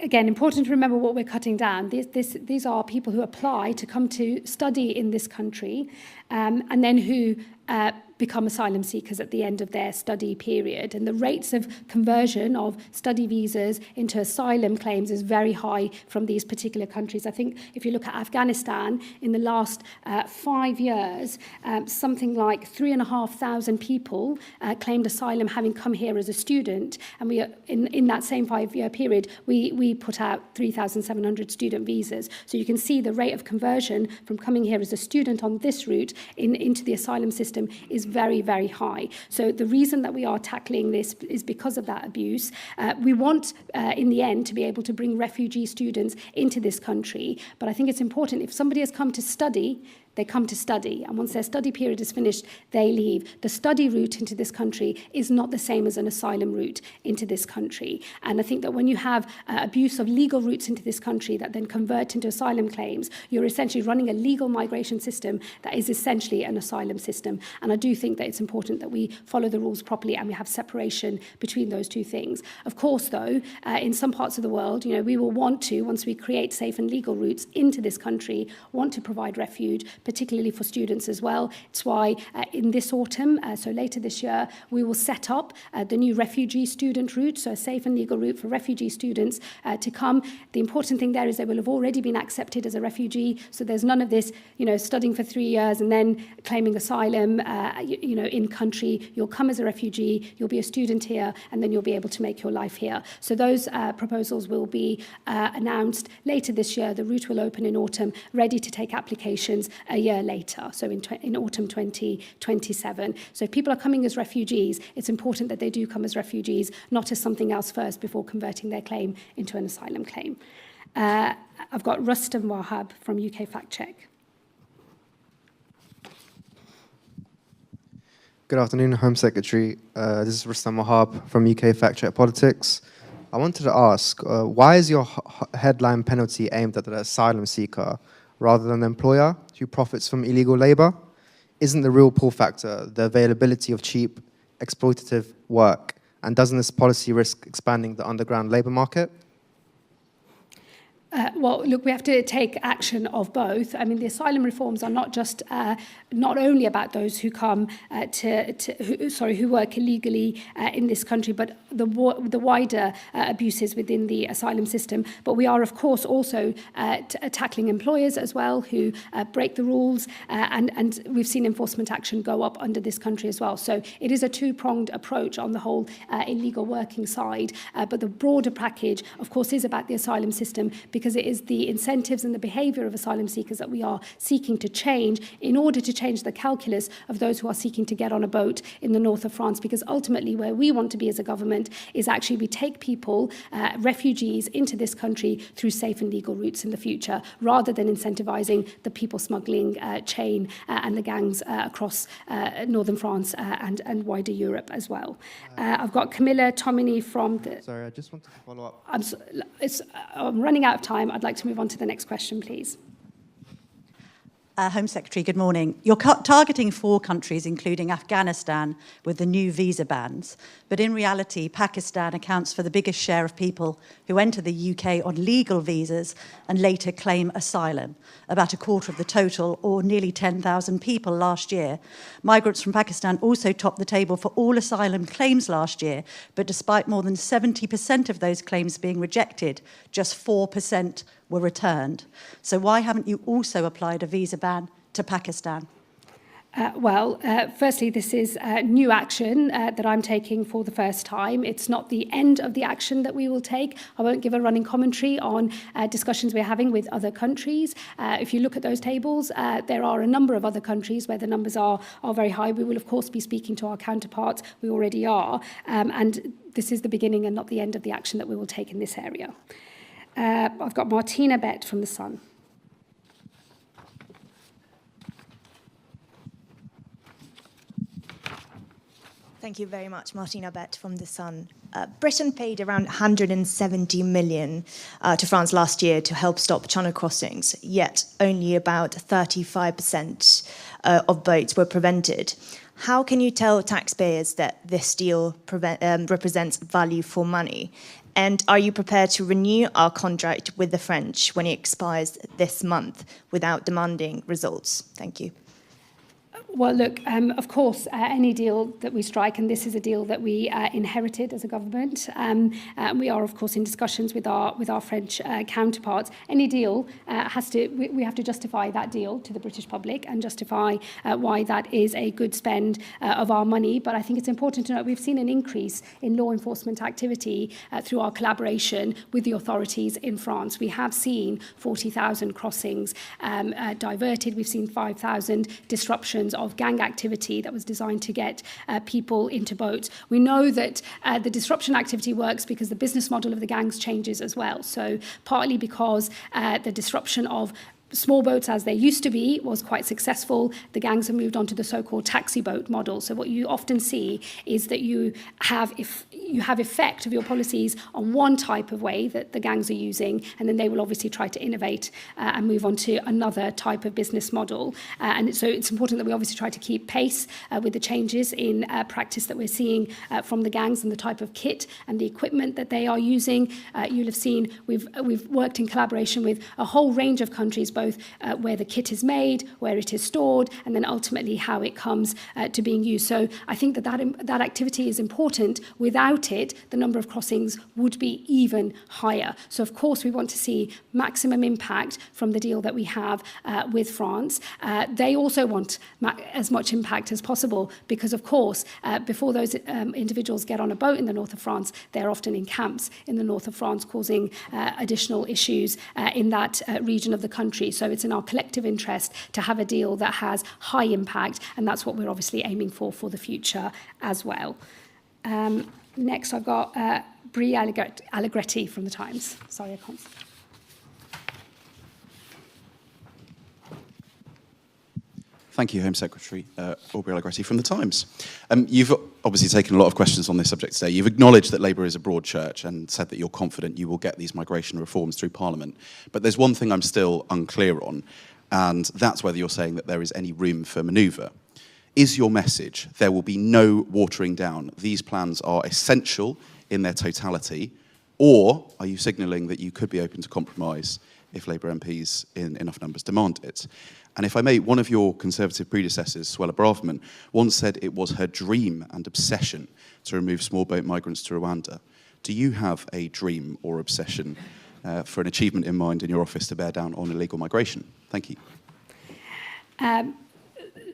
again, important to remember what we're cutting down. These are people who apply to come to study in this country. and then who become asylum seekers at the end of their study period. And the rates of conversion of study visas into asylum claims is very high from these particular countries. I think if you look at Afghanistan, in the last 5 years, something like 3,500 people claimed asylum having come here as a student. And we, in that same 5-year period, we put out 3,700 student visas. So you can see the rate of conversion from coming here as a student on this route into the asylum system is very, very high. So the reason that we are tackling this is because of that abuse. We want, in the end, to be able to bring refugee students into this country. But I think it's important, if somebody has come to study, they come to study, and once their study period is finished, they leave. The study route into this country is not the same as an asylum route into this country. And I think that when you have abuse of legal routes into this country that then convert into asylum claims, you're essentially running a legal migration system that is essentially an asylum system. And I do think that it's important that we follow the rules properly and we have separation between those two things. Of course, though, in some parts of the world, we will want to, once we create safe and legal routes into this country, want to provide refuge, particularly for students as well. It's why in this autumn, so later this year, we will set up the new refugee student route, so a safe and legal route for refugee students to come. The important thing there is they will have already been accepted as a refugee, so there's none of this, studying for 3 years and then claiming asylum, in country. You'll come as a refugee, you'll be a student here, and then you'll be able to make your life here. So those proposals will be announced later this year. The route will open in autumn, ready to take applications a year later, so in autumn 2027. So if people are coming as refugees, it's important that they do come as refugees, not as something else first before converting their claim into an asylum claim. I've got Rustam Wahab from UK Fact Check. Good afternoon, Home Secretary. This is Rustam Wahab from UK Fact Check Politics. I wanted to ask, why is your headline penalty aimed at the asylum seeker rather than the employer who profits from illegal labour? Isn't the real pull factor the availability of cheap, exploitative work? And doesn't this policy risk expanding the underground labour market? Well, look, we have to take action of both. I mean, the asylum reforms are not just not only about those who come who work illegally in this country, but the wider abuses within the asylum system. But we are, of course, also tackling employers as well who break the rules, and we've seen enforcement action go up under this country as well. So it is a two-pronged approach on the whole illegal working side. But the broader package, of course, is about the asylum system, because it is the incentives and the behaviour of asylum seekers that we are seeking to change in order to change the calculus of those who are seeking to get on a boat in the north of France. Because ultimately where we want to be as a government is actually we take people, refugees, into this country through safe and legal routes in the future, rather than incentivising the people smuggling chain and the gangs across northern France and wider Europe as well. I've got Camilla Tomini from the... Sorry, I just wanted to follow up. I'm running out of time. I'd like to move on to the next question, please. Home Secretary, good morning. You're targeting 4 countries, including Afghanistan, with the new visa bans. But in reality, Pakistan accounts for the biggest share of people who enter the UK on legal visas and later claim asylum, about a quarter of the total, or nearly 10,000 people last year. Migrants from Pakistan also topped the table for all asylum claims last year, but despite more than 70% of those claims being rejected, just 4% were returned. So why haven't you also applied a visa ban to Pakistan? Firstly, this is new action that I'm taking for the first time. It's not the end of the action that we will take. I won't give a running commentary on discussions we're having with other countries. If you look at those tables, there are a number of other countries where the numbers are very high. We will, of course, be speaking to our counterparts. We already are. And this is the beginning and not the end of the action that we will take in this area. I've got Martina Bett from The Sun. Thank you very much, Martina Bett from The Sun. Britain paid around 170 million to France last year to help stop channel crossings, yet only about 35% of boats were prevented. How can you tell taxpayers that this deal represents value for money? And are you prepared to renew our contract with the French when it expires this month without demanding results? Thank you. Well, look, of course, any deal that we strike, and this is a deal that we inherited as a government, we are, of course, in discussions with our French counterparts. Any deal we have to justify that deal to the British public and justify why that is a good spend of our money. But I think it's important to note we've seen an increase in law enforcement activity through our collaboration with the authorities in France. We have seen 40,000 crossings diverted. We've seen 5,000 disruptions of gang activity that was designed to get people into boats. We know that the disruption activity works because the business model of the gangs changes as well. So partly because the disruption of small boats as they used to be was quite successful, the gangs have moved on to the so-called taxi boat model. So what you often see is that you have effect of your policies on one type of way that the gangs are using, and then they will obviously try to innovate and move on to another type of business model. And so it's important that we obviously try to keep pace with the changes in practice that we're seeing from the gangs and the type of kit and the equipment that they are using. You'll have seen we've worked in collaboration with a whole range of countries, both where the kit is made, where it is stored, and then ultimately how it comes to being used. So I think that activity is important. Without it, the number of crossings would be even higher. So of course we want to see maximum impact from the deal that we have with France. They also want as much impact as possible because, of course, before those individuals get on a boat in the north of France, they're often in camps in the north of France, causing additional issues in that region of the country. So it's in our collective interest to have a deal that has high impact, and that's what we're obviously aiming for the future as well. Next, I've got Brie Allegretti from The Times. Sorry, I can't. Thank you, Home Secretary Aubrey Allegretti from The Times. You've obviously taken a lot of questions on this subject today. You've acknowledged that Labour is a broad church and said that you're confident you will get these migration reforms through Parliament. But there's one thing I'm still unclear on, and that's whether you're saying that there is any room for manoeuvre. Is your message there will be no watering down? These plans are essential in their totality, or are you signalling that you could be open to compromise if Labour MPs in enough numbers demand it? And if I may, one of your Conservative predecessors, Suella Braverman, once said it was her dream and obsession to remove small boat migrants to Rwanda. Do you have a dream or obsession for an achievement in mind in your office to bear down on illegal migration? Thank you.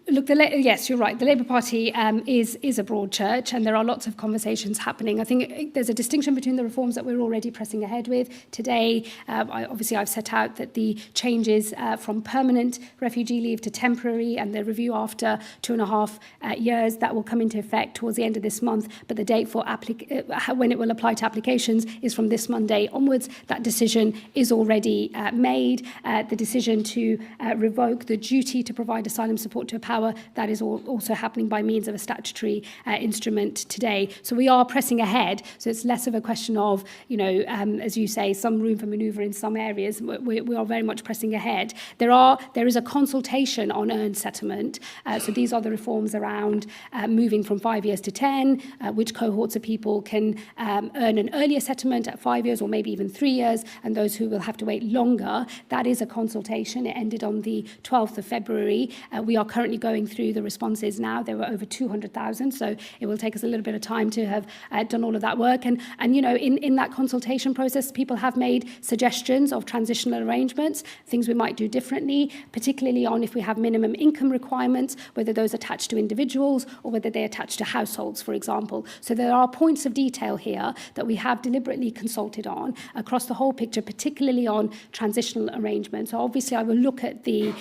Look, yes, you're right. The Labour Party is a broad church, and there are lots of conversations happening. I think there's a distinction between the reforms that we're already pressing ahead with. Today, I've set out that the changes from permanent refugee leave to temporary and the review after 2.5 years, that will come into effect towards the end of this month. But the date for when it will apply to applications is from this Monday onwards. That decision is already made. The decision to revoke the duty to provide asylum support to a power, that is also happening by means of a statutory instrument today. So we are pressing ahead. So it's less of a question of, as you say, some room for manoeuvre in some areas. We are very much pressing ahead. There is a consultation on earned settlement. So these are the reforms around moving from 5 years to 10, which cohorts of people can earn an earlier settlement at 5 years or maybe even 3 years, and those who will have to wait longer. That is a consultation. It ended on the 12th of February. We are currently going through the responses now. There were over 200,000, so it will take us a little bit of time to have done all of that work. And in that consultation process, people have made suggestions of transitional arrangements, things we might do differently, particularly on if we have minimum income requirements, whether those attach to individuals or whether they attach to households, for example. So there are points of detail here that we have deliberately consulted on across the whole picture, particularly on transitional arrangements. So obviously, I will look at the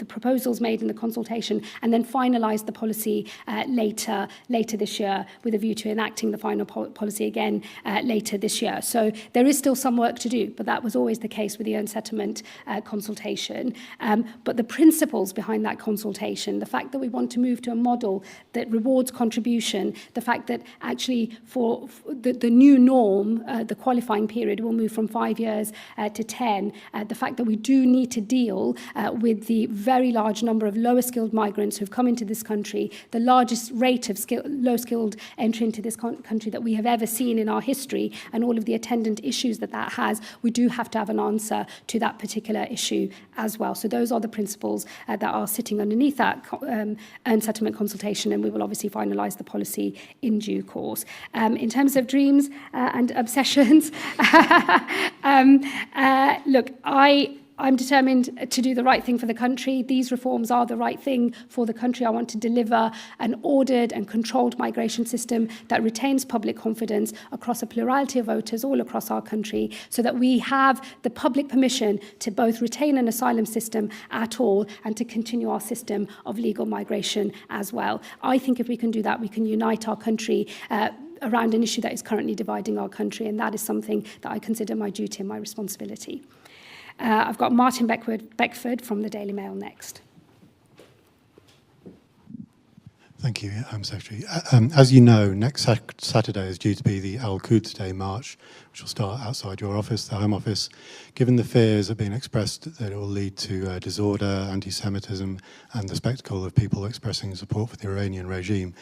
proposals made in the consultation and then finalise the policy later this year with a view to enacting the final policy again later this year. So there is still some work to do, but that was always the case with the earned settlement consultation. But the principles behind that consultation, the fact that we want to move to a model that rewards contribution, the fact that actually for the new norm, the qualifying period will move from 5 years to 10, the fact that we do need to deal with the very large number of lower skilled migrants who've come into this country, the largest rate of low skilled entry into this country that we have ever seen in our history, and all of the attendant issues that has, we do have to have an answer to that particular issue as well. So those are the principles that are sitting underneath that earned settlement consultation, and we will obviously finalise the policy in due course. In terms of dreams and obsessions, look, I'm determined to do the right thing for the country. These reforms are the right thing for the country. I want to deliver an ordered and controlled migration system that retains public confidence across a plurality of voters all across our country, so that we have the public permission to both retain an asylum system at all and to continue our system of legal migration as well. I think if we can do that, we can unite our country around an issue that is currently dividing our country, and that is something that I consider my duty and my responsibility. I've got Martin Beckford from the Daily Mail next. Thank you, Secretary. As you know, next Saturday is due to be the Al Quds Day March, which will start outside your office, the Home Office. Given the fears that have been expressed that it will lead to disorder, anti-Semitism, and the spectacle of people expressing support for the Iranian regime,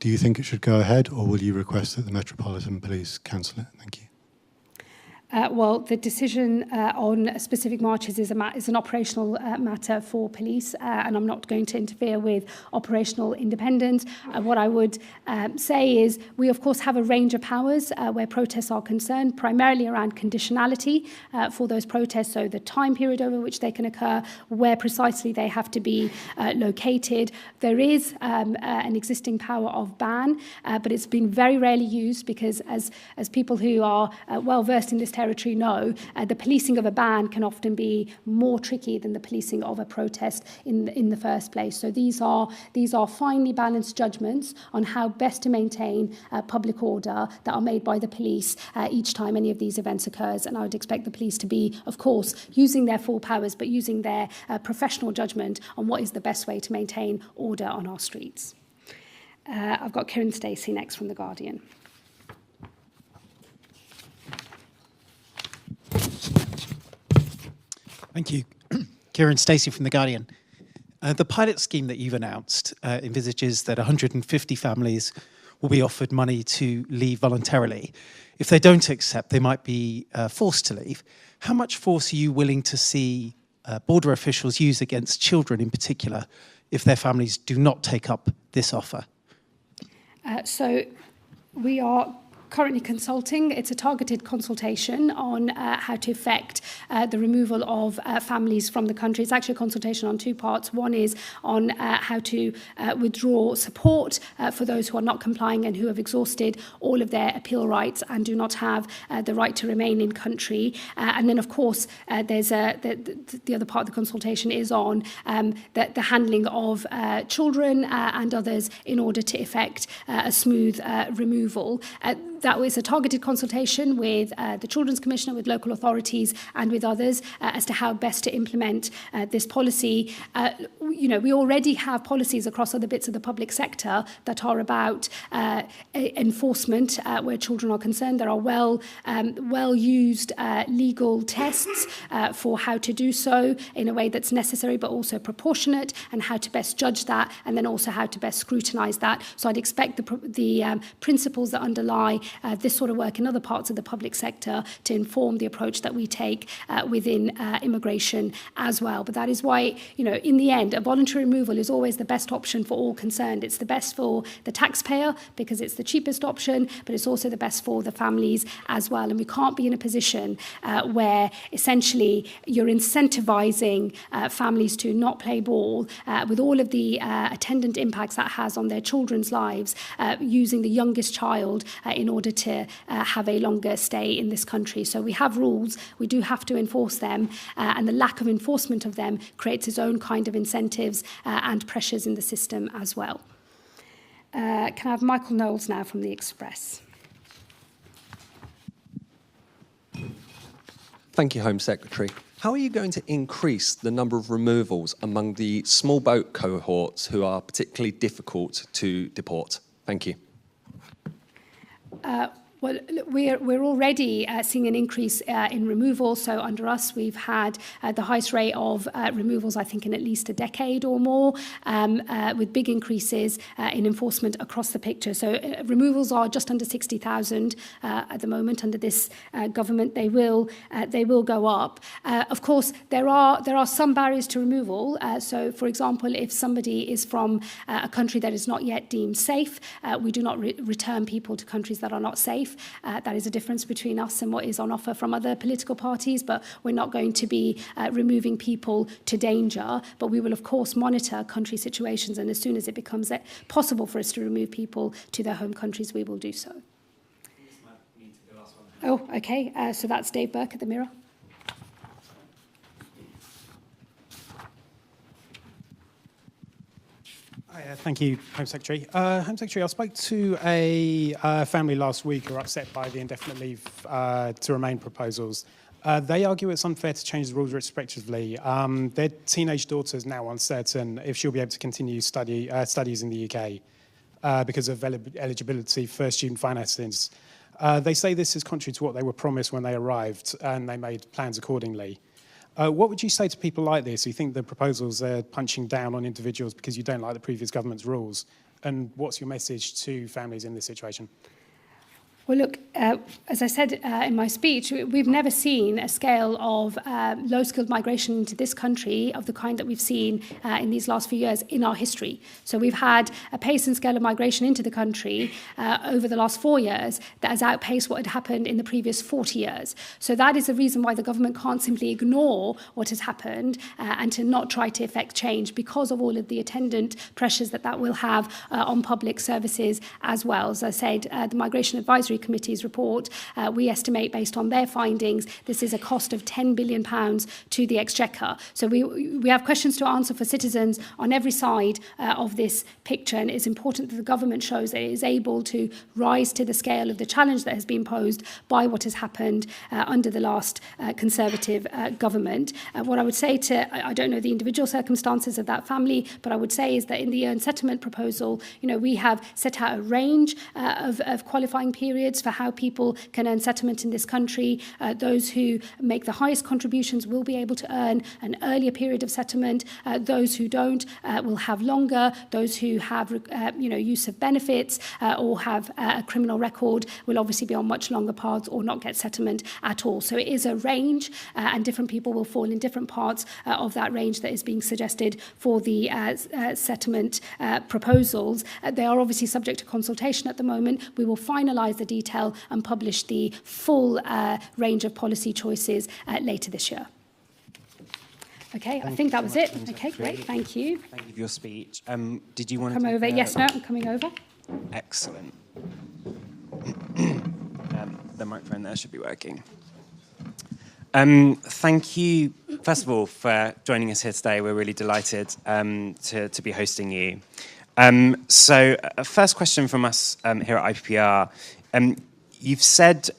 do you think it should go ahead, or will you request that the Metropolitan Police cancel it? Thank you. Well, the decision on specific marches is an operational matter for police, and I'm not going to interfere with operational independence. What I would say is we, of course, have a range of powers where protests are concerned, primarily around conditionality for those protests, so the time period over which they can occur, where precisely they have to be located. There is an existing power of ban, but it's been very rarely used because, as people who are well-versed in this territory know, the policing of a ban can often be more tricky than the policing of a protest in the first place. So these are finely balanced judgments on how best to maintain public order that are made by the police each time any of these events occurs. And I would expect the police to be, of course, using their full powers, but using their professional judgment on what is the best way to maintain order on our streets. I've got Kieran Stacey next from The Guardian. Thank you. Kieran Stacey from The Guardian. The pilot scheme that you've announced envisages that 150 families will be offered money to leave voluntarily. If they don't accept, they might be forced to leave. How much force are you willing to see border officials use against children in particular if their families do not take up this offer? So we are currently consulting. It's a targeted consultation on how to effect the removal of families from the country. It's actually a consultation on two parts. One is on how to withdraw support for those who are not complying and who have exhausted all of their appeal rights and do not have the right to remain in country. And then, of course, there's the other part of the consultation is on the handling of children and others in order to effect a smooth removal. That was a targeted consultation with the Children's Commissioner, with local authorities and with others as to how best to implement this policy. We already have policies across other bits of the public sector that are about enforcement where children are concerned. There are well-used legal tests for how to do so in a way that's necessary but also proportionate, and how to best judge that, and then also how to best scrutinise that. So I'd expect the principles that underlie this sort of work in other parts of the public sector to inform the approach that we take within immigration as well. But that is why, in the end, a voluntary removal is always the best option for all concerned. It's the best for the taxpayer because it's the cheapest option, but it's also the best for the families as well. And we can't be in a position where essentially you're incentivising families to not play ball with all of the attendant impacts that has on their children's lives, using the youngest child in order to have a longer stay in this country. So we have rules, we do have to enforce them, and the lack of enforcement of them creates its own kind of incentives and pressures in the system as well. Can I have Michael Knowles now from The Express? Thank you, Home Secretary. How are you going to increase the number of removals among the small boat cohorts who are particularly difficult to deport? Thank you. Well, we're already seeing an increase in removal. So under us, we've had the highest rate of removals, I think, in at least a decade or more, with big increases in enforcement across the picture. So removals are just under 60,000 at the moment under this government. They will go up. Of course, there are some barriers to removal. So, for example, if somebody is from a country that is not yet deemed safe, we do not return people to countries that are not safe. That is a difference between us and what is on offer from other political parties, but we're not going to be removing people to danger. But we will, of course, monitor country situations, and as soon as it becomes possible for us to remove people to their home countries, we will do so. Oh, okay. So that's Dave Burke at the Mirror. Thank you, Home Secretary. Home Secretary, I spoke to a family last week who are upset by the indefinite leave to remain proposals. They argue it's unfair to change the rules retrospectively. Their teenage daughter is now uncertain if she'll be able to continue studies in the UK because of eligibility for student finances. They say this is contrary to what they were promised when they arrived, and they made plans accordingly. What would you say to people like this who think the proposals are punching down on individuals because you don't like the previous government's rules? And what's your message to families in this situation? Well, look, as I said in my speech, we've never seen a scale of low-skilled migration into this country of the kind that we've seen in these last few years in our history. So we've had a pace and scale of migration into the country over the last 4 years that has outpaced what had happened in the previous 40 years. So that is the reason why the government can't simply ignore what has happened and to not try to effect change, because of all of the attendant pressures that will have on public services as well. As I said, the Migration Advisory Committee's report, we estimate, based on their findings, this is a cost of £10 billion to the Exchequer. So we have questions to answer for citizens on every side of this picture, and it's important that the government shows that it is able to rise to the scale of the challenge that has been posed by what has happened under the last Conservative government. What I would say I don't know the individual circumstances of that family, but I would say is that in the earned settlement proposal, we have set out a range of qualifying periods for how people can earn settlement in this country. Those who make the highest contributions will be able to earn an earlier period of settlement. Those who don't will have longer. Those who have use of benefits or have a criminal record will obviously be on much longer paths or not get settlement at all. So it is a range, and different people will fall in different parts of that range that is being suggested for the settlement proposals. They are obviously subject to consultation at the moment. We will finalise the detail and publish the full range of policy choices later this year. Okay, I think that was it. Okay, great, thank you. Thank you for your speech. Did you want to come over? Yes, no, I'm coming over. Excellent. The microphone there should be working. Thank you, first of all, for joining us here today. We're really delighted to be hosting you. So, first question from us here at IPPR. You've said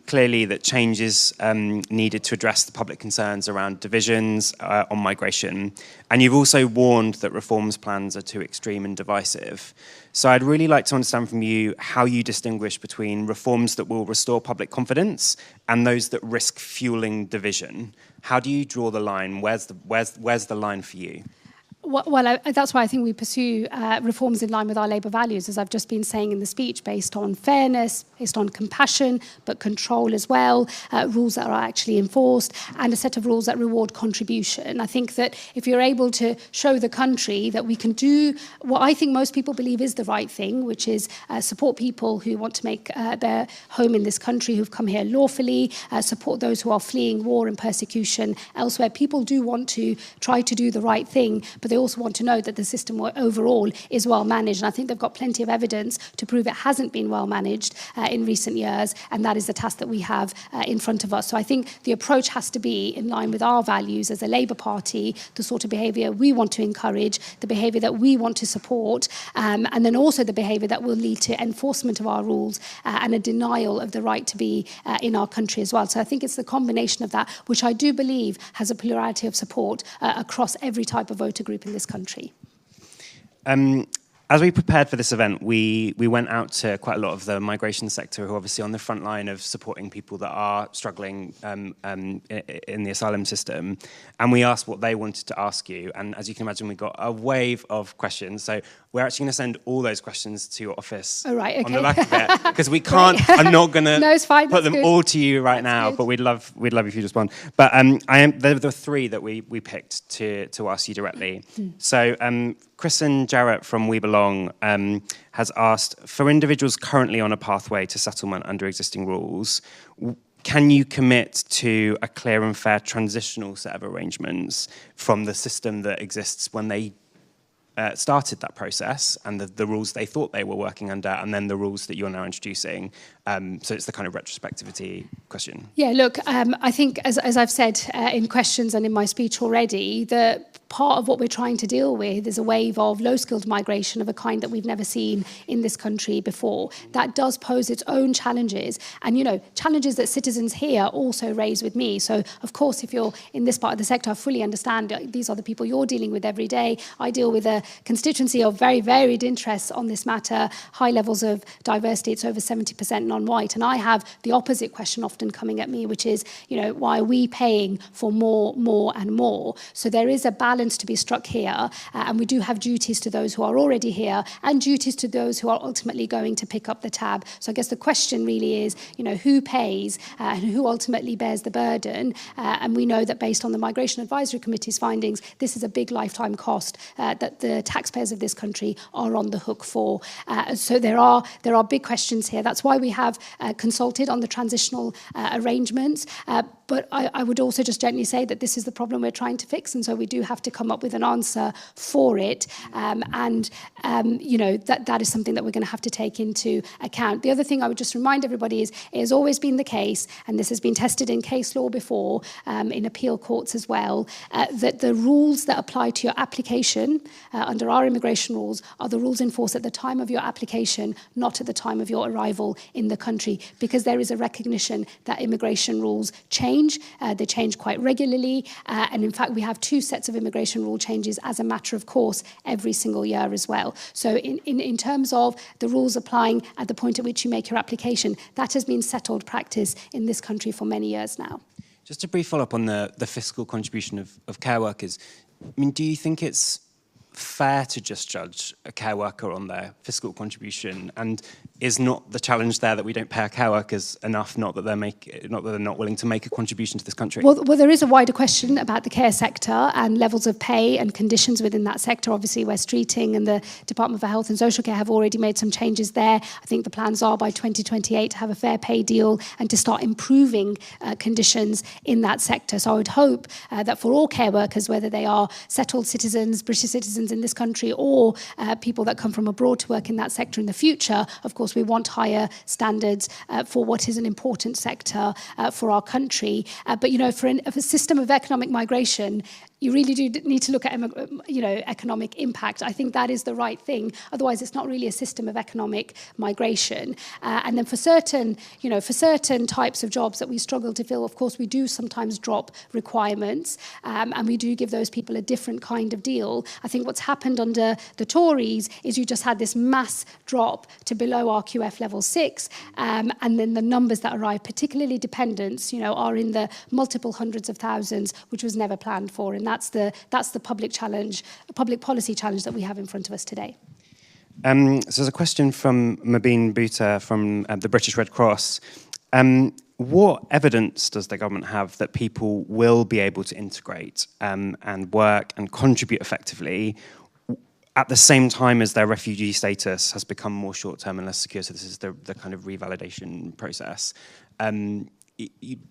clearly that change is needed to address the public concerns around divisions on migration, and you've also warned that reforms plans are too extreme and divisive. So I'd really like to understand from you how you distinguish between reforms that will restore public confidence and those that risk fueling division. How do you draw the line? Where's the line for you? Well, that's why I think we pursue reforms in line with our Labour values, as I've just been saying in the speech, based on fairness, based on compassion, but control as well, rules that are actually enforced, and a set of rules that reward contribution. I think that if you're able to show the country that we can do what I think most people believe is the right thing, which is support people who want to make their home in this country, who've come here lawfully, support those who are fleeing war and persecution elsewhere. People do want to try to do the right thing, but they also want to know that the system overall is well managed. And I think they've got plenty of evidence to prove it hasn't been well managed in recent years, and that is the task that we have in front of us. So I think the approach has to be in line with our values as a Labour Party, the sort of behaviour we want to encourage, the behaviour that we want to support, and then also the behaviour that will lead to enforcement of our rules and a denial of the right to be in our country as well. So I think it's the combination of that, which I do believe has a plurality of support across every type of voter group in this country. And as we prepared for this event, we went out to quite a lot of the migration sector who are obviously on the front line of supporting people that are struggling in the asylum system. And we asked what they wanted to ask you. And as you can imagine, we got a wave of questions. So we're actually going to send all those questions to your office Oh, right, okay. on the back of it. Because we can't, I'm not going to No, it's fine, put that's them good. all to you right now, but we'd love if you'd respond. But there were three that we picked to ask you directly. So Chris and Jarrett from We Belong has asked, for individuals currently on a pathway to settlement under existing rules, can you commit to a clear and fair transitional set of arrangements from the system that exists when they started that process and the rules they thought they were working under, and then the rules that you're now introducing? So it's the kind of retrospectivity question. Yeah, look, I think as I've said in questions and in my speech already, the part of what we're trying to deal with is a wave of low-skilled migration of a kind that we've never seen in this country before. That does pose its own challenges, and, you know, challenges that citizens here also raise with me. So, of course, if you're in this part of the sector, I fully understand these are the people you're dealing with every day. I deal with a constituency of very varied interests on this matter, high levels of diversity. It's over 70% non-white, and I have the opposite question often coming at me, which is, you know, why are we paying for more and more? So there is a balance to be struck here, and we do have duties to those who are already here and duties to those who are ultimately going to pick up the tab. So I guess the question really is, you know, who pays and who ultimately bears the burden? And we know that based on the Migration Advisory Committee's findings, this is a big lifetime cost that the taxpayers of this country are on the hook for. So there are big questions here. That's why we have consulted on the transitional arrangements. But I would also just gently say that this is the problem we're trying to fix, and so we do have to come up with an answer for it. You know, that is something that we're going to have to take into account. The other thing I would just remind everybody is it has always been the case, and this has been tested in case law before, in appeal courts as well, that the rules that apply to your application under our immigration rules are the rules in force at the time of your application, not at the time of your arrival in the country, because there is a recognition that immigration rules change. They change quite regularly, and in fact we have two sets of immigration rule changes as a matter of course every single year as well. So in terms of the rules applying at the point at which you make your application, that has been settled practice in this country for many years now. Just a brief follow-up on the fiscal contribution of care workers. I mean, do you think it's fair to just judge a care worker on their fiscal contribution, and is not the challenge there that we don't pay our care workers enough, not that they're not willing to make a contribution to this country? Well, there is a wider question about the care sector and levels of pay and conditions within that sector. Obviously, West Streeting and the Department for Health and Social Care have already made some changes there. I think the plans are by 2028 to have a fair pay deal and to start improving conditions in that sector. So I would hope that for all care workers, whether they are settled citizens, British citizens in this country, or people that come from abroad to work in that sector in the future, of course, we want higher standards for what is an important sector for our country. But, you know, for a system of economic migration, you really do need to look at, economic impact. I think that is the right thing. Otherwise, it's not really a system of economic migration. And then for certain types of jobs that we struggle to fill, of course, we do sometimes drop requirements, and we do give those people a different kind of deal. I think what's happened under the Tories is you just had this mass drop to below RQF level 6, and then the numbers that arrive, particularly dependents, are in the multiple hundreds of thousands, which was never planned for. And that's the public policy challenge that we have in front of us today. So there's a question from Mabeen Bhuta from the British Red Cross. What evidence does the government have that people will be able to integrate and work and contribute effectively at the same time as their refugee status has become more short-term and less secure? So this is the kind of revalidation process.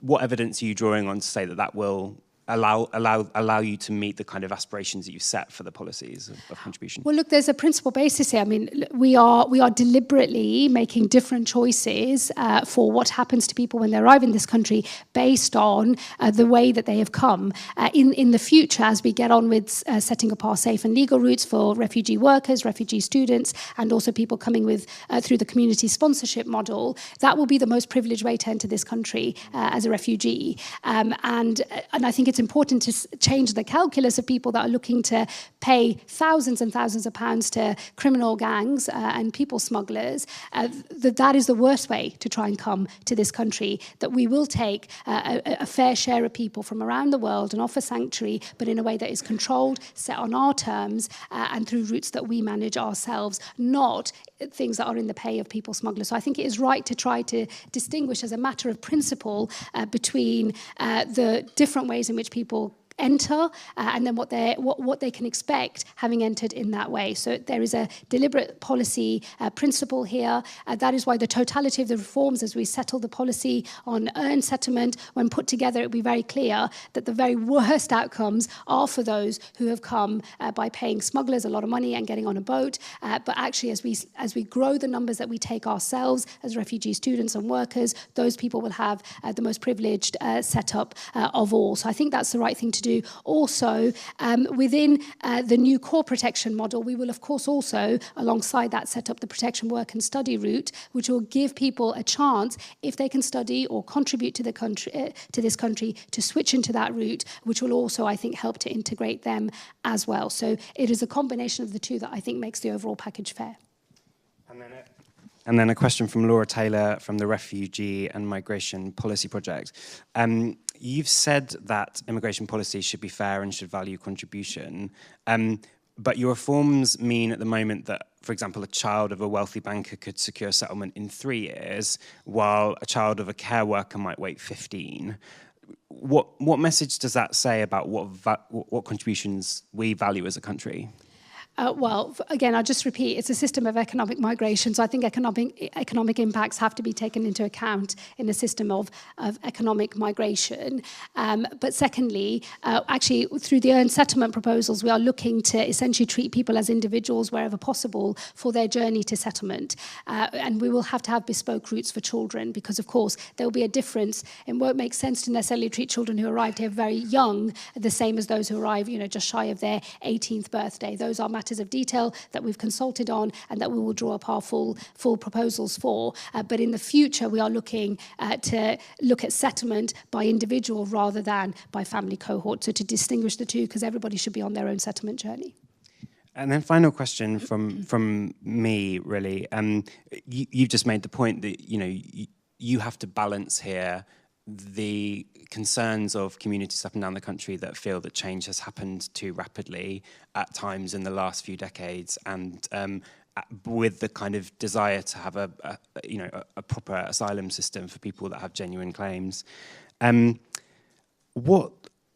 What evidence are you drawing on to say that will allow you to meet the kind of aspirations that you set for the policies of contribution? Well, look, there's a principal basis here. I mean, we are deliberately making different choices for what happens to people when they arrive in this country based on the way that they have come. In the future, as we get on with setting up our safe and legal routes for refugee workers, refugee students, and also people coming with through the community sponsorship model, that will be the most privileged way to enter this country as a refugee. And I think it's important to change the calculus of people that are looking to pay thousands and thousands of pounds to criminal gangs and people smugglers, that is the worst way to try and come to this country, that we will take a fair share of people from around the world and offer sanctuary, but in a way that is controlled, set on our terms, and through routes that we manage ourselves, not things that are in the pay of people smugglers. So I think it is right to try to distinguish as a matter of principle between the different ways in which people enter and then what they can expect having entered in that way. So there is a deliberate policy principle here. That is why the totality of the reforms, as we settle the policy on earned settlement, when put together, it will be very clear that the very worst outcomes are for those who have come by paying smugglers a lot of money and getting on a boat. But actually, as we grow the numbers that we take ourselves as refugee students and workers, those people will have the most privileged setup of all. So I think that's the right thing to do. Also, within the new core protection model, we will, of course, also, alongside that, set up the protection work and study route, which will give people a chance, if they can study or contribute to the country, to this country, to switch into that route, which will also, I think, help to integrate them as well. So it is a combination of the two that I think makes the overall package fair. And then a question from Laura Taylor from the Refugee and Migration Policy Project. You've said that immigration policy should be fair and should value contribution, but your reforms mean at the moment that, for example, a child of a wealthy banker could secure a settlement in 3 years, while a child of a care worker might wait 15. What message does that say about what contributions we value as a country? Well, again, I'll just repeat, it's a system of economic migration, so I think economic impacts have to be taken into account in a system of economic migration. But secondly, actually, through the earned settlement proposals, we are looking to essentially treat people as individuals wherever possible for their journey to settlement. And we will have to have bespoke routes for children because, of course, there will be a difference. It won't make sense to necessarily treat children who arrived here very young the same as those who arrive, just shy of their 18th birthday. Those are matters of detail that we've consulted on and that we will draw up our full proposals for. But in the future, we are looking to look at settlement by individual rather than by family cohort. So to distinguish the two, because everybody should be on their own settlement journey. And then final question from me, really. You've just made the point that, you have to balance here the concerns of communities up and down the country that feel that change has happened too rapidly at times in the last few decades, and with the kind of desire to have a proper asylum system for people that have genuine claims.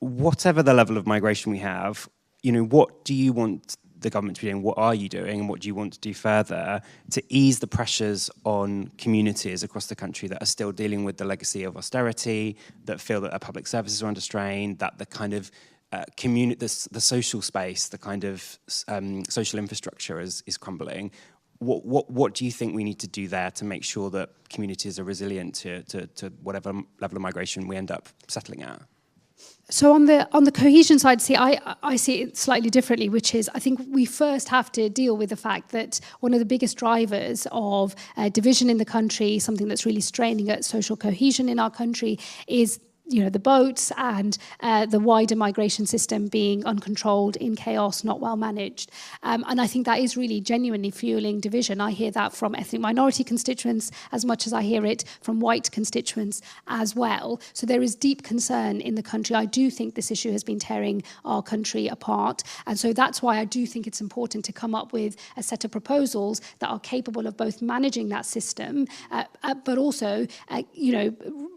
Whatever the level of migration we have, what do you want the government to be doing? What are you doing, and what do you want to do further to ease the pressures on communities across the country that are still dealing with the legacy of austerity, that feel that their public services are under strain, that the kind of the social space, the kind of social infrastructure is crumbling? What do you think we need to do there to make sure that communities are resilient to whatever level of migration we end up settling at? So on the cohesion side, I see it slightly differently, which is I think we first have to deal with the fact that one of the biggest drivers of division in the country, something that's really straining at social cohesion in our country, is the boats and the wider migration system being uncontrolled, in chaos, not well managed. And I think that is really genuinely fueling division. I hear that from ethnic minority constituents as much as I hear it from white constituents as well. So there is deep concern in the country. I do think this issue has been tearing our country apart. And so that's why I do think it's important to come up with a set of proposals that are capable of both managing that system, but also,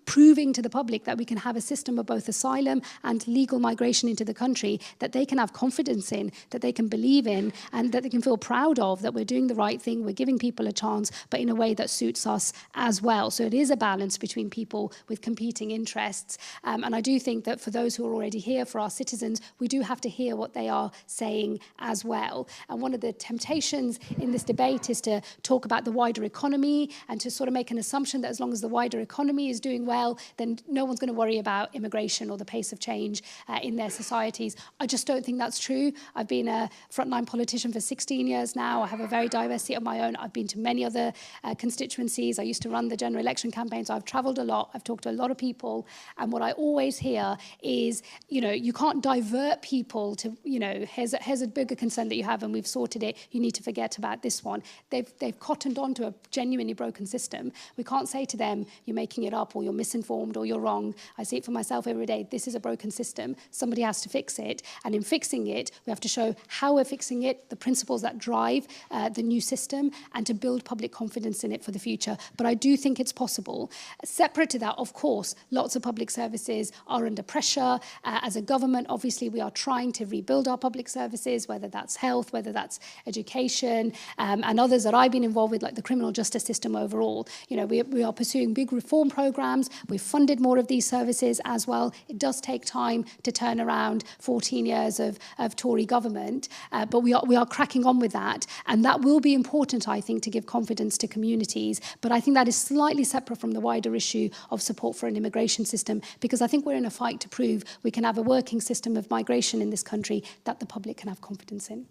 proving to the public that we can have a system of both asylum and legal migration into the country that they can have confidence in, that they can believe in, and that they can feel proud of, that we're doing the right thing, we're giving people a chance, but in a way that suits us as well. So it is a balance between people with competing interests. And I do think that for those who are already here, for our citizens, we do have to hear what they are saying as well. And one of the temptations in this debate is to talk about the wider economy and to sort of make an assumption that as long as the wider economy is doing well, well, then no one's going to worry about immigration or the pace of change in their societies. I just don't think that's true. I've been a frontline politician for 16 years now. I have a very diverse seat of my own. I've been to many other constituencies. I used to run the general election campaign, so I've travelled a lot. I've talked to a lot of people, and what I always hear is, you know, you can't divert people to, you know, here's a bigger concern that you have and we've sorted it. You need to forget about this one. They've cottoned on to a genuinely broken system. We can't say to them, you're making it up or you're misinformed or you're wrong. I see it for myself every day. This is a broken system. Somebody has to fix it. And in fixing it, we have to show how we're fixing it, the principles that drive the new system, and to build public confidence in it for the future. But I do think it's possible. Separate to that, of course, lots of public services are under pressure. As a government, obviously, we are trying to rebuild our public services, whether that's health, whether that's education, and others that I've been involved with, like the criminal justice system overall. You know, we are pursuing big reform programs. We've funded more of these services as well. It does take time to turn around 14 years of Tory government, but we are cracking on with that, and that will be important, I think, to give confidence to communities. But I think that is slightly separate from the wider issue of support for an immigration system, because I think we're in a fight to prove we can have a working system of migration in this country that the public can have confidence in.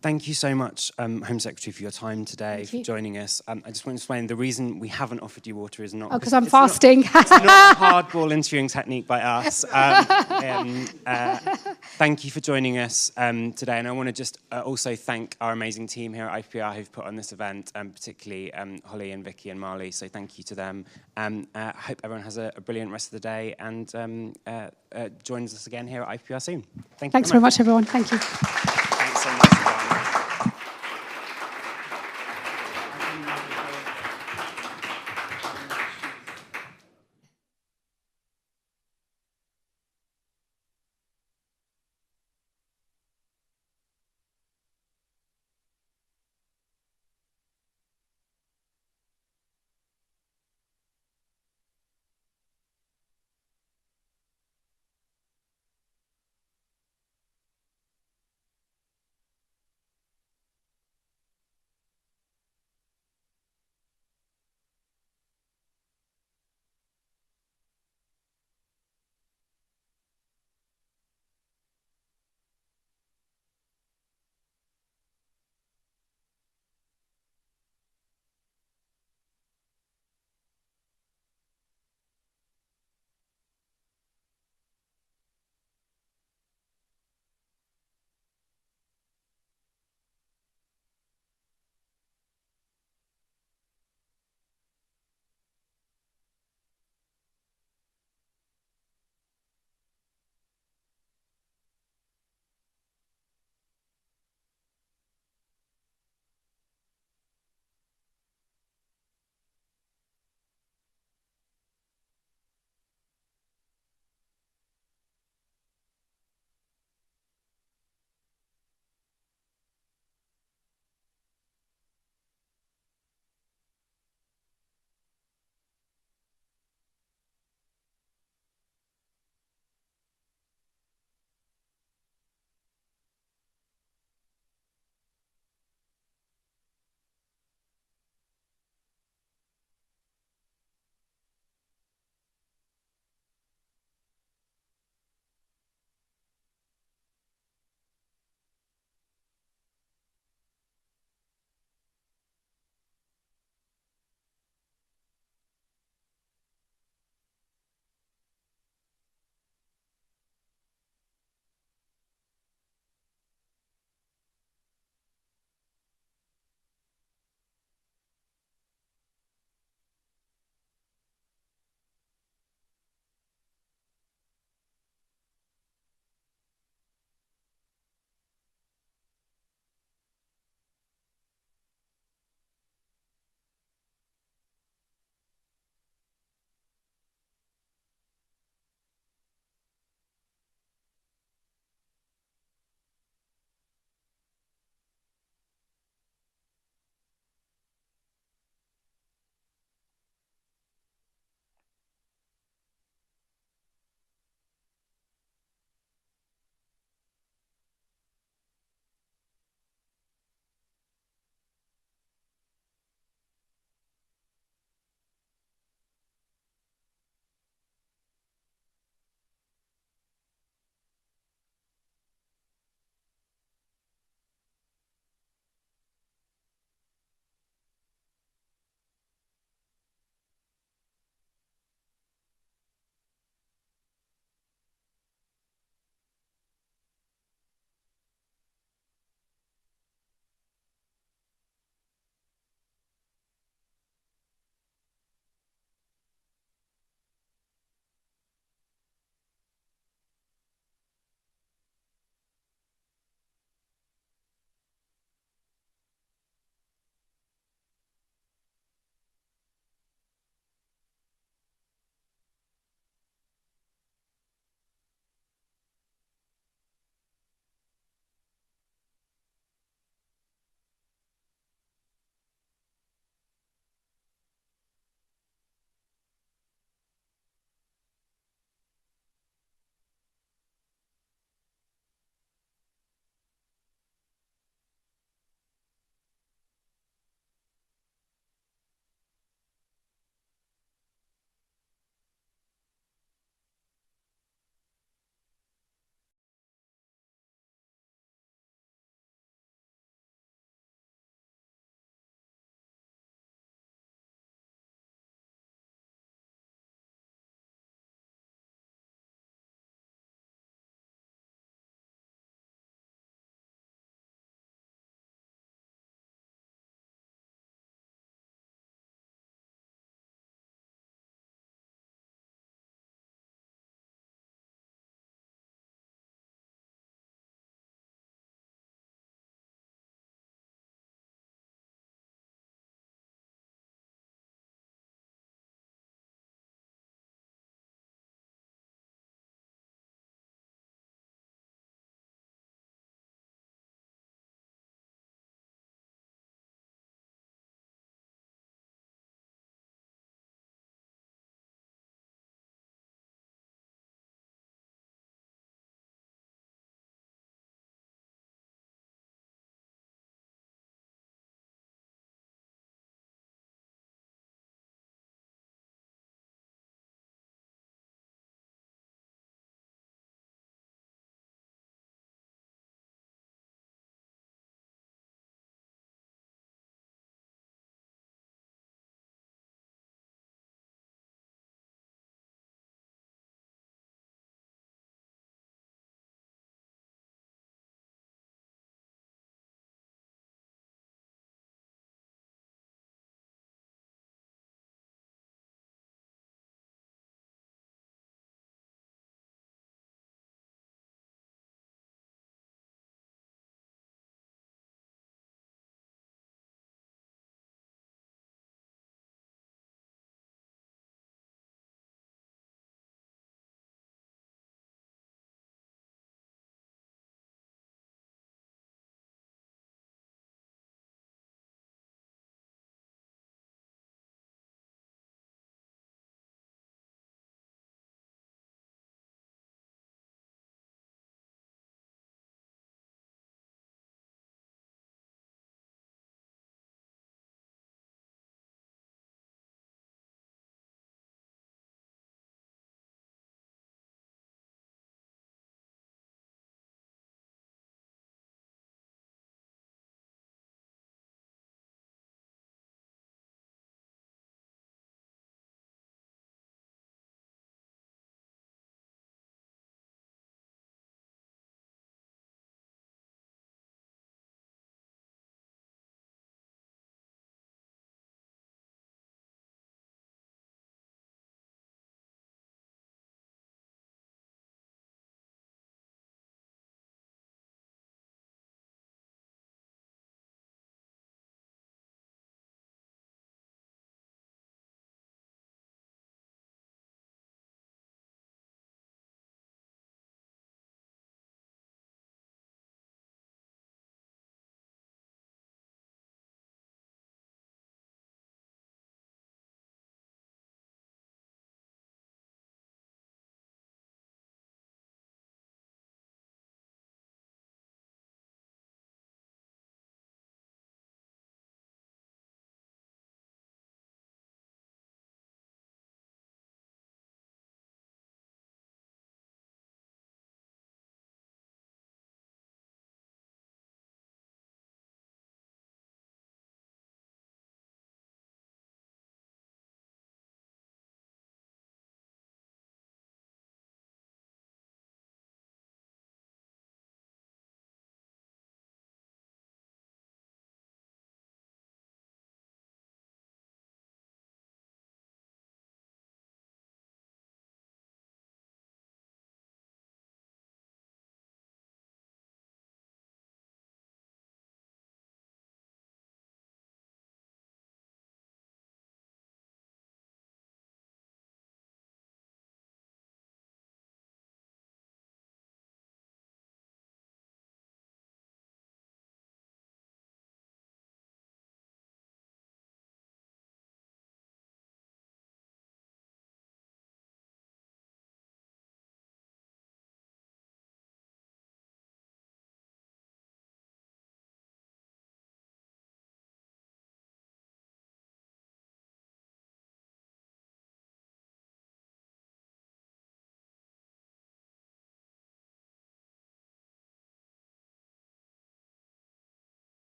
Thank you so much, Home Secretary, for your time today, for joining us. I just want to explain the reason we haven't offered you water is not... because I'm fasting. It's not a hardball interviewing technique by us. Thank you for joining us today. And I want to just also thank our amazing team here at IPR who've put on this event, particularly Holly and Vicky and Marley. So thank you to them. I hope everyone has a brilliant rest of the day and joins us again here at IPR soon. Thank you. Thanks very much, everyone. Thank you. Thanks so much.